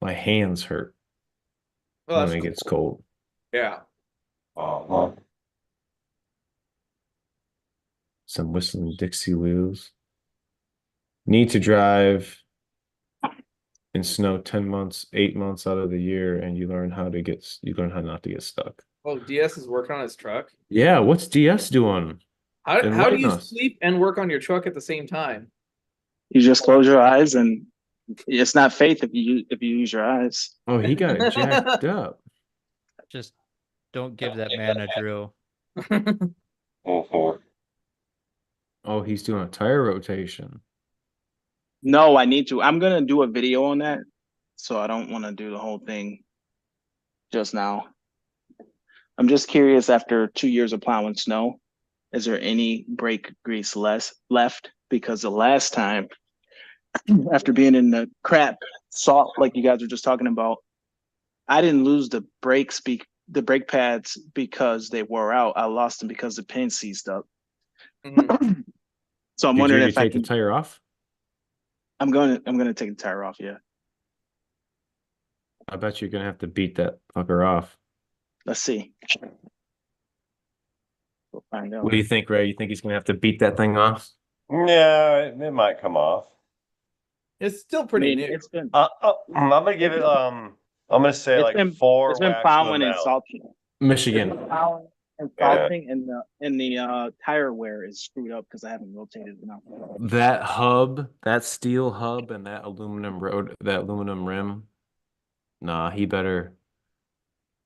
My hands hurt Well, when that's it cool. gets cold. Yeah. Oh, well. Some whistling Dixie wheels. Need to drive in snow 10 months, 8 months out of the year, and you learn how not to get stuck. Oh, DS is working on his truck. Yeah, what's DS doing? How do Enlighten you us. sleep and work on your truck at the same time? You just close your eyes, and it's not faith if you use your eyes. Oh, he got it jacked up. Just don't give that man a drill. Mhm. Oh, he's doing a tire rotation. No, I need to. I'm gonna do a video on that, so I don't want to do the whole thing just now. I'm just curious, after 2 years of plowing snow, is there any brake grease left? Because the last time, after being in the crap salt, like you guys were just talking about, I didn't lose the the brake pads because they wore out. I lost them because the pin seized up. Mhm. So I'm Did you wondering already if I take the can. tire off? I'm gonna take the tire off. Yeah. I bet you're gonna have to beat that fucker off. Let's see. We'll find out. What do you think, Ray? You think he's gonna have to beat that thing off? Yeah, it might come off. It's still I pretty mean, new. I'm gonna give it I'm gonna say it's like been 4 it's been whacks to the plowing and mouth. salting. It's Michigan. been plowing and Yeah. salting, and the tire wear is screwed up because I haven't rotated enough. That hub, that steel hub, and that aluminum rim. Nah, he better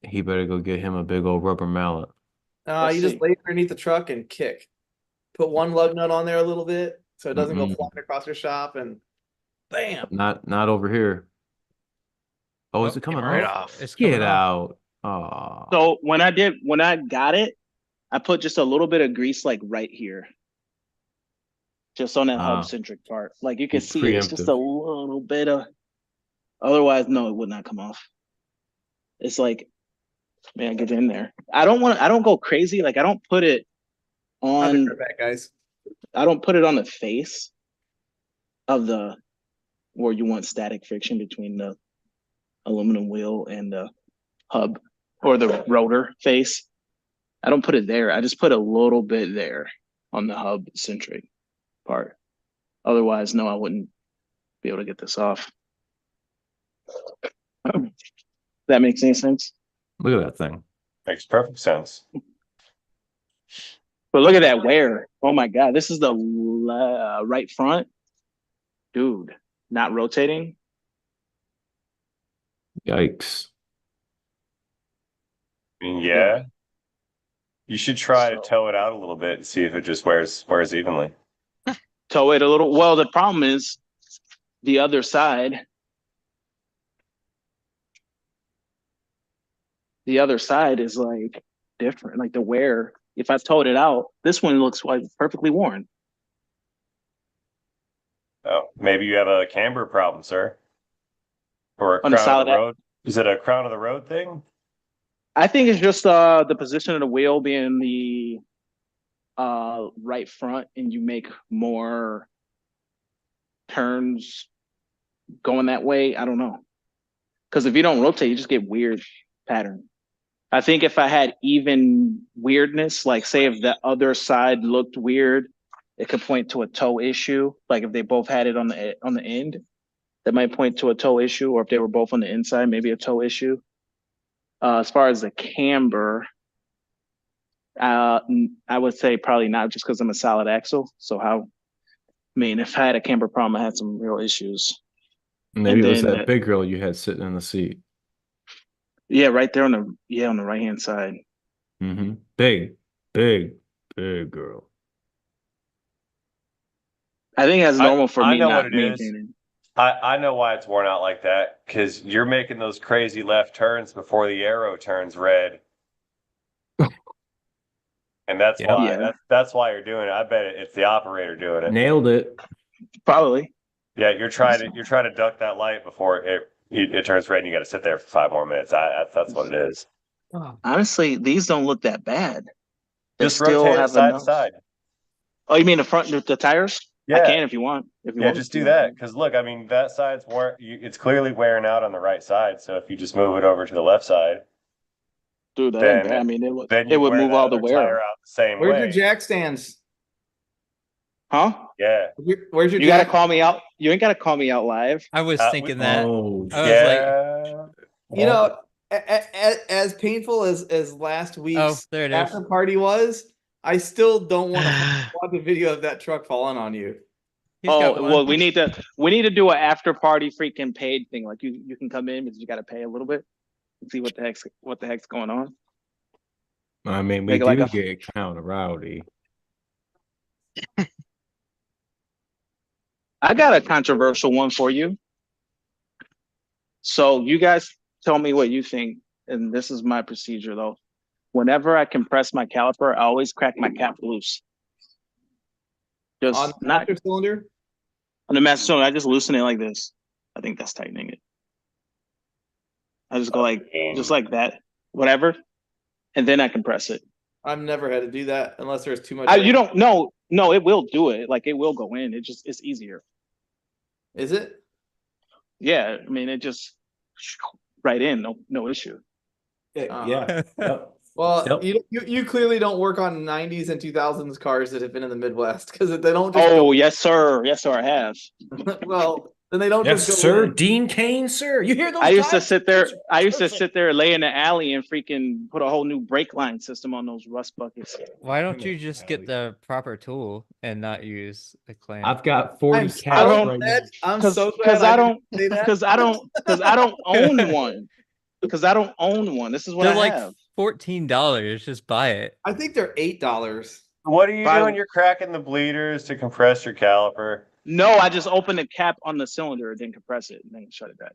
go get him a big old rubber mallet. Let's You just see. lay underneath the truck and kick. Put one lug nut on there a little bit so it doesn't go Mm-mm. flying across your shop, and bam. Not over here. Oh, is Oh, it coming right off? off. It's Get coming off. out. Oh, So when I got it, I put just a little bit of grease like right here. Just on that hub centric part. Like you can It's see it's just a preemptive. little bit of, otherwise no, it would not come off. It's like, man, get in there. I don't go crazy. Like I don't put it I'll be on right back, guys. I don't put it on the face of the where you want static friction between the aluminum wheel and the hub or the rotor face. I don't put it there. I just put a little bit there on the hub centric part. Otherwise, no, I wouldn't be able to get this off. That makes any sense? Look at that thing. Makes perfect sense. But look at that wear. Oh my God, this is the right front. Dude, not rotating. Yikes. I mean, yeah. You should try to So- tow it out a little bit and see if it just wears evenly. Tow it a little. Well, the problem is the other side. The other side is like different. Like the wear. If I towed it out, this one looks like perfectly worn. Oh, maybe you have a camber problem, sir. Or a On the crown of the solid- road. Is it a crown of the road thing? I think it's just the position of the wheel being the right front, and you make more turns going that way. I don't know. Because if you don't rotate, you just get weird pattern. I think if I had even weirdness, like say if the other side looked weird, it could point to a toe issue. Like if they both had it on the end, that might point to a toe issue. Or if they were both on the inside, maybe a toe issue. As far as the camber, I would say probably not, just because I'm a solid axle. So I mean, if I had a camber problem, I had some real issues. Maybe And it was then that big girl you had sitting in the seat. Yeah, right there on the right hand side. Mm-hmm. Big girl. I think that's normal for I me know not what it is. maintaining. I know why it's worn out like that, because you're making those crazy left turns before the arrow turns red. And that's Yep. why Yeah. that's why you're doing it. I bet it's the operator doing it. Nailed it. Probably. Yeah, you're trying to duck that light before it turns red, and you got to sit there for 5 more minutes. That's what it is. Honestly, these don't look that bad. They Just still rotate it have side enough. to side. Oh, you mean the front, the tires? Yeah. I can if you want. If you Yeah, want just to. do that. Because look, I mean, that side's it's clearly wearing out on the right side. So if you just move it over to the left side, Dude, that then ain't bad. I mean, it you would wear move that all the other wear. tire out the same Where's way. your jack stands? Huh? Yeah. Where's your You gotta jack? call me out. You ain't gotta call me out live. I was thinking that. Oh, I was like, Yeah. You know, as painful as last oh, week's there it is. after party was, I still don't want to watch a video of that truck falling on you. He's got one. Well, we need to do an after party freaking paid thing. Like you can come in, but you gotta pay a little bit and see what the heck's going on. I mean, we Make it like do a- get kind of rowdy. I got a controversial one for you. So you guys tell me what you think. and this is my procedure though. Whenever I compress my caliper, I always crack my cap loose. Just On the not master cylinder. on the master cylinder. I just loosen it like this. I think that's tightening it. I just go like just like that, whatever, and then I compress it. I've never had to do that unless there's too much. You don't know. No, it will do it. Like it will go in. It's easier. Is it? Yeah, I mean it just right in. No issue. Yeah. Yep. Well, Yep. you clearly don't work on 90s and 2000s cars that have been in the Midwest because they don't just Oh yes, sir. Yes, sir. I have. go, well, then they don't Yes, just go sir. in. Dean Kane, sir. You hear those? I used to guys? sit there. I used to Perfect. sit there, lay in the alley, and freaking put a whole new brake line system on those rust buckets. Why don't you just get the proper tool and not use a clamp? I've got 40 I'm cats so right now. glad- I'm Cause, so glad I didn't don't, say that. because I don't own one. Because I don't own one. This is what They're I like have. $14. Just buy it. I think they're $8. What are you By- doing? You're cracking the bleeders to compress your caliper. No, I just open the cap on the cylinder, then compress it, and then shut it back.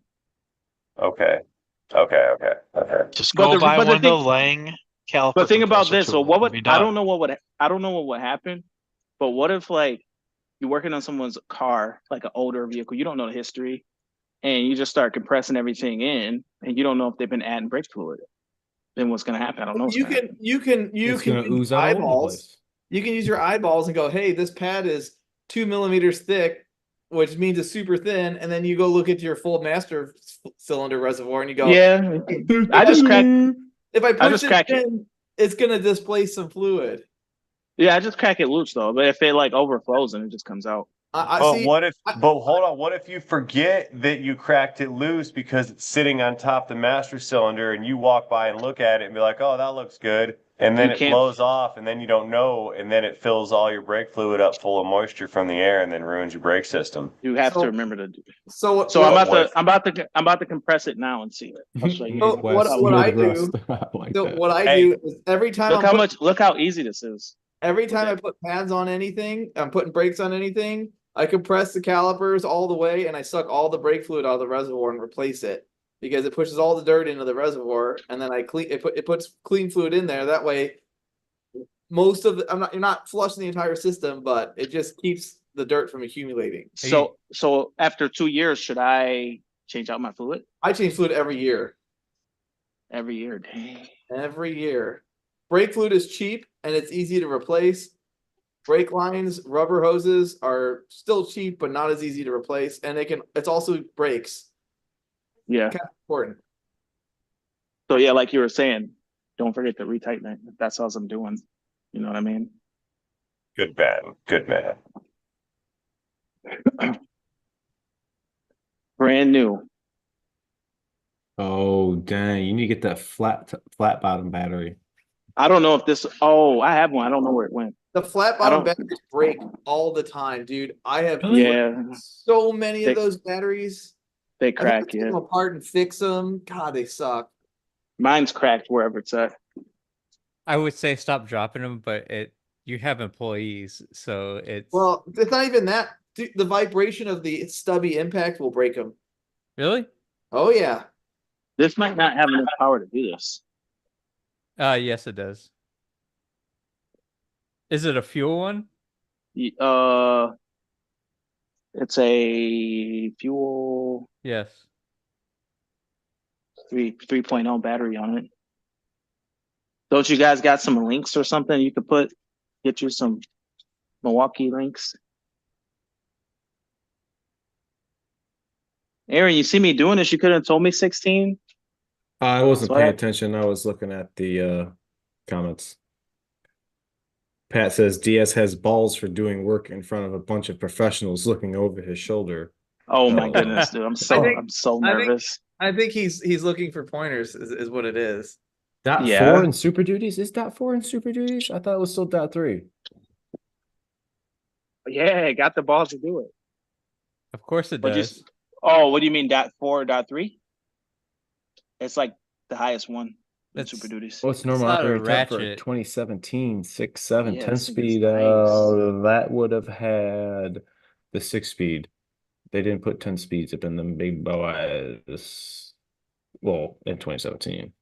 Okay. Just But go the- buy but the one of the thing- Lang caliper. But think about compressor this. So tool what and would be I done. don't know what would happen, but what if like you're working on someone's car, like an older vehicle, you don't know the history, and you just start compressing everything in, and you don't know if they've been adding brake fluid. Then what's gonna happen? I don't know. What's You gonna happen. can It's use gonna ooze out all over the eyeballs. place. You can use your eyeballs and go, hey, this pad is 2 millimeters thick, which means it's super thin. And then you go look at your full master cylinder reservoir and you go, Yeah, I just crack. if I push just it crack it. in, it's gonna displace some fluid. Yeah, I just crack it loose though. But if it like overflows, then it just comes out. I But see. but hold on, what if you forget that you cracked it loose because it's sitting on top the master cylinder and you walk by and look at it and be like, oh, that looks good. And then You it can't- blows off and then you don't know. And then it fills all your brake fluid up full of moisture from the air and then ruins your brake system. You have So- to remember to do. So So I'm what- about to compress it now and see it. I'll show you. So what I do- like So that. what I Hey, do is every time Look how easy this is. every time I put pads on anything, I'm putting brakes on anything, I compress the calipers all the way and I suck all the brake fluid out of the reservoir and replace it because it pushes all the dirt into the reservoir and then I clean it puts clean fluid in there. That way most of the, you're not flushing the entire system, but it just keeps the dirt from accumulating. So after 2 years, should I change out my fluid I change fluid every year. every year? Dang. Every year. Brake fluid is cheap and it's easy to replace. Brake lines, rubber hoses are still cheap, but not as easy to replace. And it's also brakes. Yeah. Kind of important. So yeah, like you were saying, don't forget to retighten it. That's all I'm doing. You know what I mean? Good man. Good man. Brand new. Oh dang! You need to get that flat bottom battery. I don't know if this. Oh, I have one. I don't know where it went. The flat I bottom don't- batteries break all the time, dude. I have Yeah, so many They- of those batteries. they I have to crack. take Yeah, them apart and fix them. God, they suck. mine's cracked wherever it's at. I would say stop dropping them, but you have employees, so it's Well, it's not even that. Dude, the vibration of the stubby impact will break them. really. Oh yeah. This might not have enough power to do this. Yes, it does. Is it a fuel one? It's a fuel Yes. 3.0 battery on it. Don't you guys got some links or something you could get you some Milwaukee links? Aaron, you see me doing this, you could have told me 16. I wasn't So paying I- attention. I was looking at the comments. Pat says Diaz has balls for doing work in front of a bunch of professionals looking over his shoulder. Oh my Oh. goodness, dude. I'm so think- I'm so I think- nervous. I think he's looking for pointers is what it is. Dot Yeah. 4 in Super Duties? Is Dot 4 in Super Duties? I thought it was still Dot 3. Yeah, got the balls to do it. Of course it But does. oh, what do you mean .4, .3? It's like the highest one in That's- Super Duties. What's normal not a operating temp for ratchet. 2017 6, 7, Yeah, 10 this thing is speed? nice. That would have had the 6 speed. They didn't put 10 speeds up in them big boys. Well, in 2017.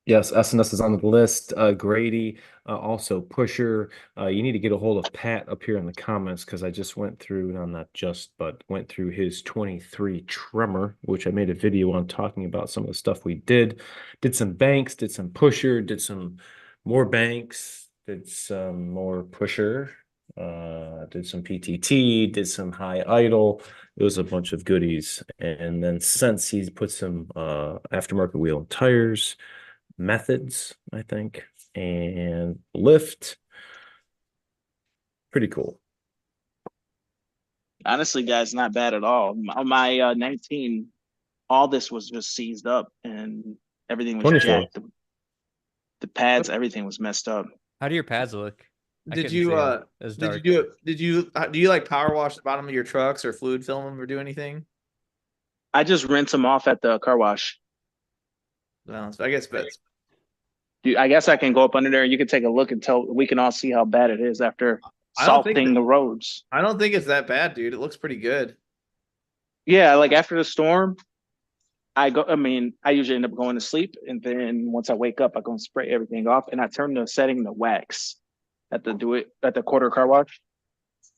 Yes, SNS is on the list. Grady, also Pusher. You need to get a hold of Pat up here in the comments because I just went through, no, not just, but went through his 23 Tremor, which I made a video on talking about some of the stuff we did. Did some banks, did some Pusher, did some more banks, did some more Pusher, did some PTT, did some high idle. It was a bunch of goodies. And then since he's put some aftermarket wheel and tires, methods, I think, and lift. Pretty cool. Honestly, guys, not bad at all. My 19, all this was just seized up and everything was 24. jacked. The pads, everything was messed up. How do your pads look? I Did couldn't you see 'em. It was did you dark. do it? Do you like power wash the bottom of your trucks or fluid film them or do anything? I just rinse them off at the car wash. No, I guess that's Dude, I guess I can go up under there and you can take a look until we can all see how bad it is after I don't think salting that- the roads. I don't think it's that bad, dude. It looks pretty good. Yeah, like after the storm, I usually end up going to sleep, and then once I wake up, I go and spray everything off, and I turn the setting to wax at the quarter car wash,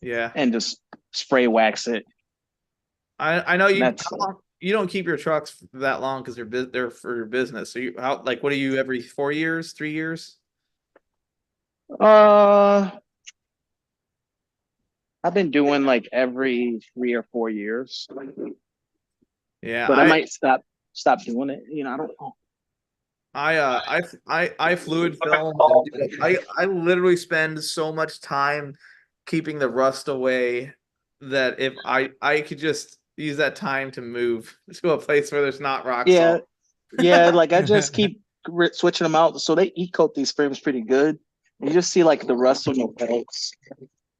Yeah. and just spray wax it. I know you That's you don't keep your trucks that long because they're for your business. So what are you every 4 years, 3 years? I've been doing like every 3 or 4 years, Yeah, but I might stop doing it. I don't know. I fluid film. I literally spend so much time keeping the rust away that if I could just use that time to move to a place where there's not rock Yeah, salt. yeah. Like I just keep switching them out, so they e-coat these frames pretty good. You just see like the rust on the welds,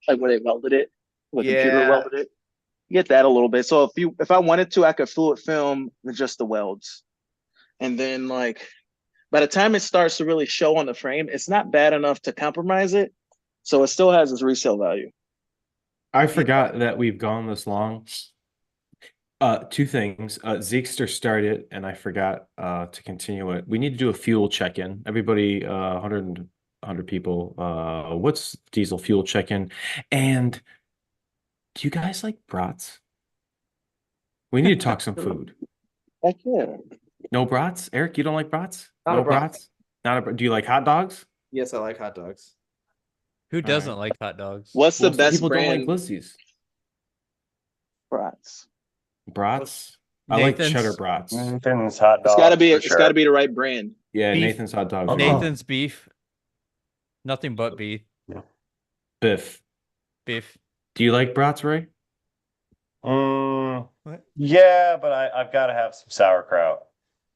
like where they welded it, where the computer Yeah. welded it. You get that a little bit. So if I wanted to, I could fluid film with just the welds, and then like by the time it starts to really show on the frame, it's not bad enough to compromise it. So it still has its resale value. I forgot that we've gone this long. Two things. Zeekster started, and I forgot to continue it. We need to do a fuel check-in. Everybody, 100 people. What's diesel fuel check-in? And do you guys like brats? We need to talk some food. Heck yeah. No brats? Eric, you don't like brats? Not No a brat. brats? Not a. Do you like hot dogs? Yes, I like hot dogs. Who doesn't like hot dogs? What's the Most best people don't like brand? Lizzie's. Brats. Brats. I like Nathan's- cheddar brats. Nathan's hot It's dogs. gotta be. for It's sure. gotta be the right brand. Yeah, Beef. Nathan's hot dogs. are Nathan's beef. Nothing but beef. Biff. Beef. Do you like brats, Ray? What? Yeah, but I've got to have some sauerkraut.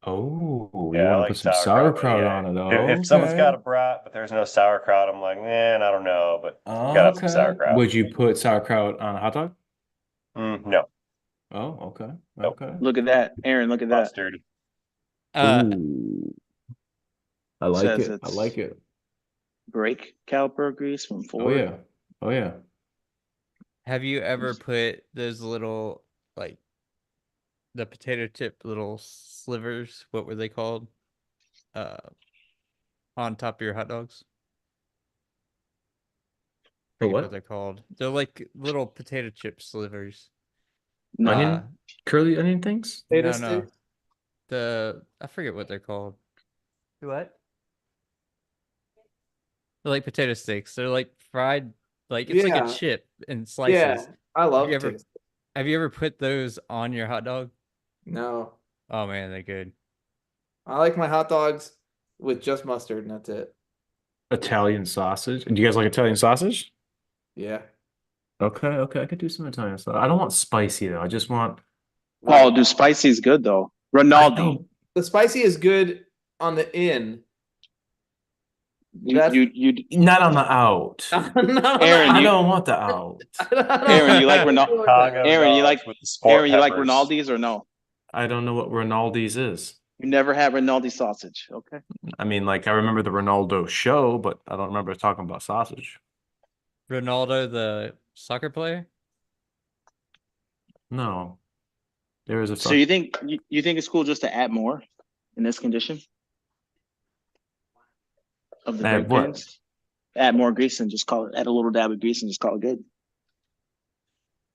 Oh, you Yeah, I want to like put some sauerkraut, but sauerkraut yeah, on it? If someone's Okay. got a brat, but there's no sauerkraut, I'm like, man, I don't know, but gotta have some Okay. sauerkraut. Would you put sauerkraut on a hot dog? No, Oh, okay. Nope. Okay. Look at that, Aaron. Look at that. mustard. Ooh. I like Says it. I it's- like it. Brake caliper grease from Oh Ford. yeah. Oh yeah. Have you ever put those little, like, the potato chip little slivers? What were they called? On top of your hot dogs? For Forget what? what they're called. They're like little potato chip slivers. No. Onion? Curly onion things? No, I forget what they're called. What? They're like potato sticks. They're like fried, like it's like Yeah. a chip in slices. Yeah, I love you ever- it. Have you ever put those on your hot dog? No, Oh man, they're good. I like my hot dogs with just mustard, and that's it. Italian sausage. Do you guys like Italian sausage? Yeah. Okay, okay. I could do some Italian sausage. I don't want spicy though. I just want Oh, dude, spicy is good though. Ronaldo. The spicy is good on the in. That's- You not on the out. No, Aaron, I you- don't want the out. Aaron, you like Ronaldo? Chicago Aaron, you dogs like- with the sport Aaron, you like peppers. Rinaldi's or no? I don't know what Rinaldi's is. You never had Rinaldi sausage, okay? I mean, like I remember the Ronaldo show, but I don't remember talking about sausage. Ronaldo, the soccer player. No. There is a So you think it's cool just to add more in this condition? of the Add brake what? pins. Add more grease and just call it. Add a little dab of grease and just call it good.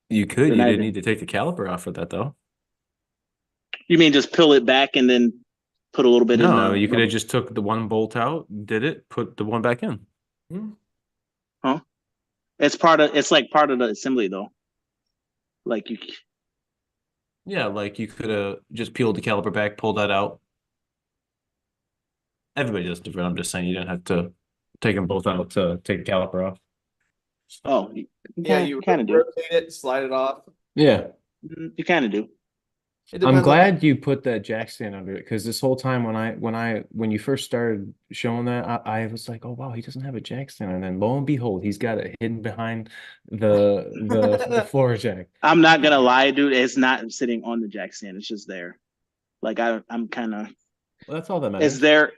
You could. They're You not didn't even- need to take the caliper off for that though. You mean just peel it back and then put a little bit in? No, you could have just took the one bolt out, did it, put the one back in. Huh? It's like part of the assembly though. Like you. Yeah, like you could have just peeled the caliper back, pulled that out. Everybody does different. I'm just saying you didn't have to take them both out to take the caliper off. Oh, Yeah, you kind of do. rotate it, slide it off. Yeah. You kind of do. It I'm depends on- glad you put that jack stand under it because this whole time when you first started showing that, I was like, oh wow, he doesn't have a jack stand, and then lo and behold, he's got it hidden behind the floor jack. I'm not gonna lie, dude. It's not sitting on the jack stand. It's just there. Like I'm kind of. Well, that's all that matters. It's there.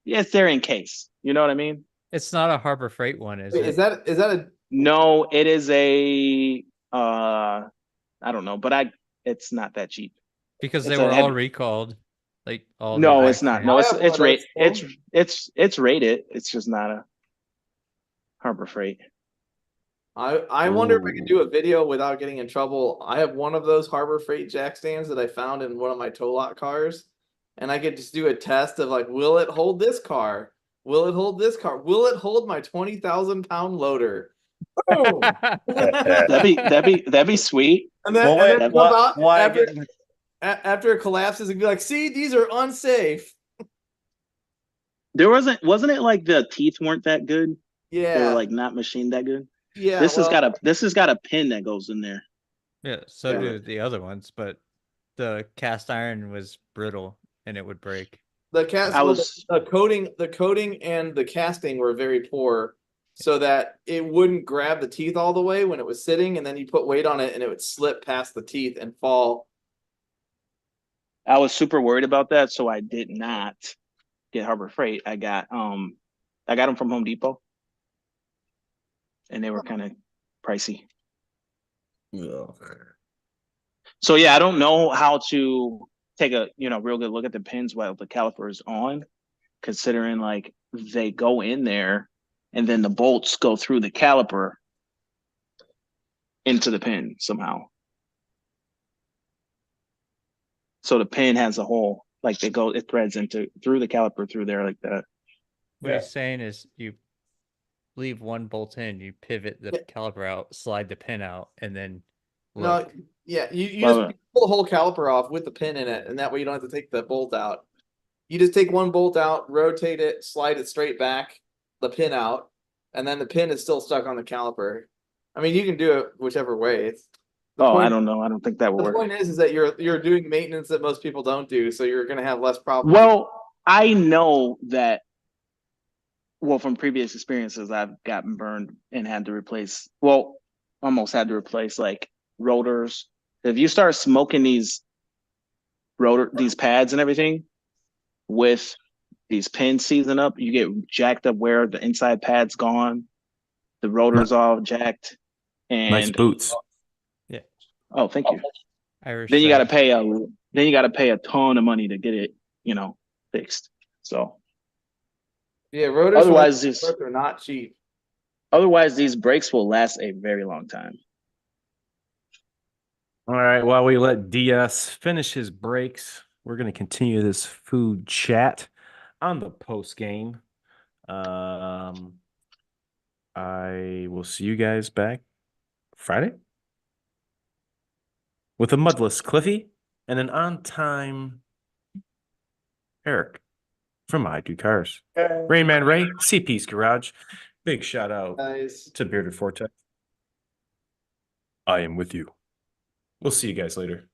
Yeah, it's there in case. You know what I mean? It's not a Harbor Freight one, is Wait, it? is that a No, it is a. I don't know, but it's not that cheap. Because it's they a were all heavy- recalled. Like all. No, the it's not. vaccines. No, I it's have one it's of those rated. too. It's rated. It's just not a Harbor Freight. I wonder if I could do a video without getting in trouble. I have one of those Harbor Freight jack stands that I found in one of my tow lot cars, and I could just do a test of like, will it hold this car? Will it hold this car? Will it hold my 20,000-pound loader? Boom! That'd be sweet. And then, Well, wait, and then why after, get- after it collapses, it'd be like, see, these are unsafe. There wasn't it like the teeth weren't that good? Yeah, They were like not machined that good. yeah. This has well, got a pin that goes in there. Yeah, so Yeah. do the other ones, but the cast iron was brittle and it would break. the cast, I was- the coating and the casting were very poor, so that it wouldn't grab the teeth all the way when it was sitting, and then you put weight on it, and it would slip past the teeth and fall. I was super worried about that, so I did not get Harbor Freight. I got them from Home Depot, and they were kind of pricey. So yeah, I don't know how to take a real good look at the pins while the caliper is on, considering like they go in there and then the bolts go through the caliper into the pin somehow. So the pin has a hole, like it threads through the caliper through there like that. What he's saying is you leave one bolt in, you pivot the caliper out, slide the pin out, and then look. No, yeah, you Well, just pull the whole caliper off with the pin in it, and that way you don't have to take the bolt out. You just take one bolt out, rotate it, slide it straight back, the pin out, and then the pin is still stuck on the caliper. I mean, you can do it whichever way. I don't know. I don't think that would The work. point is that you're doing maintenance that most people don't do, so you're going to have less problems. Well, I know that. Well, from previous experiences, I've gotten burned and had to replace. Well, almost had to replace like rotors. If you start smoking these pads and everything with these pins seizing up, you get jacked up where the inside pad's gone, the rotor's all jacked, and Nice boots. oh, thank you. Irish Then you got to style. pay a ton of money to get it, fixed. So Yeah, rotors otherwise, are not cheap. these brakes will last a very long time. All right, while we let DS finish his breaks, we're going to continue this food chat on the post game. I will see you guys back Friday with a mudless Cliffy and an on-time Eric from I Do Cars. Rain Man Ray, CP's Garage. Big shout out Guys. to Bearded Vortex. I am with you. We'll see you guys later.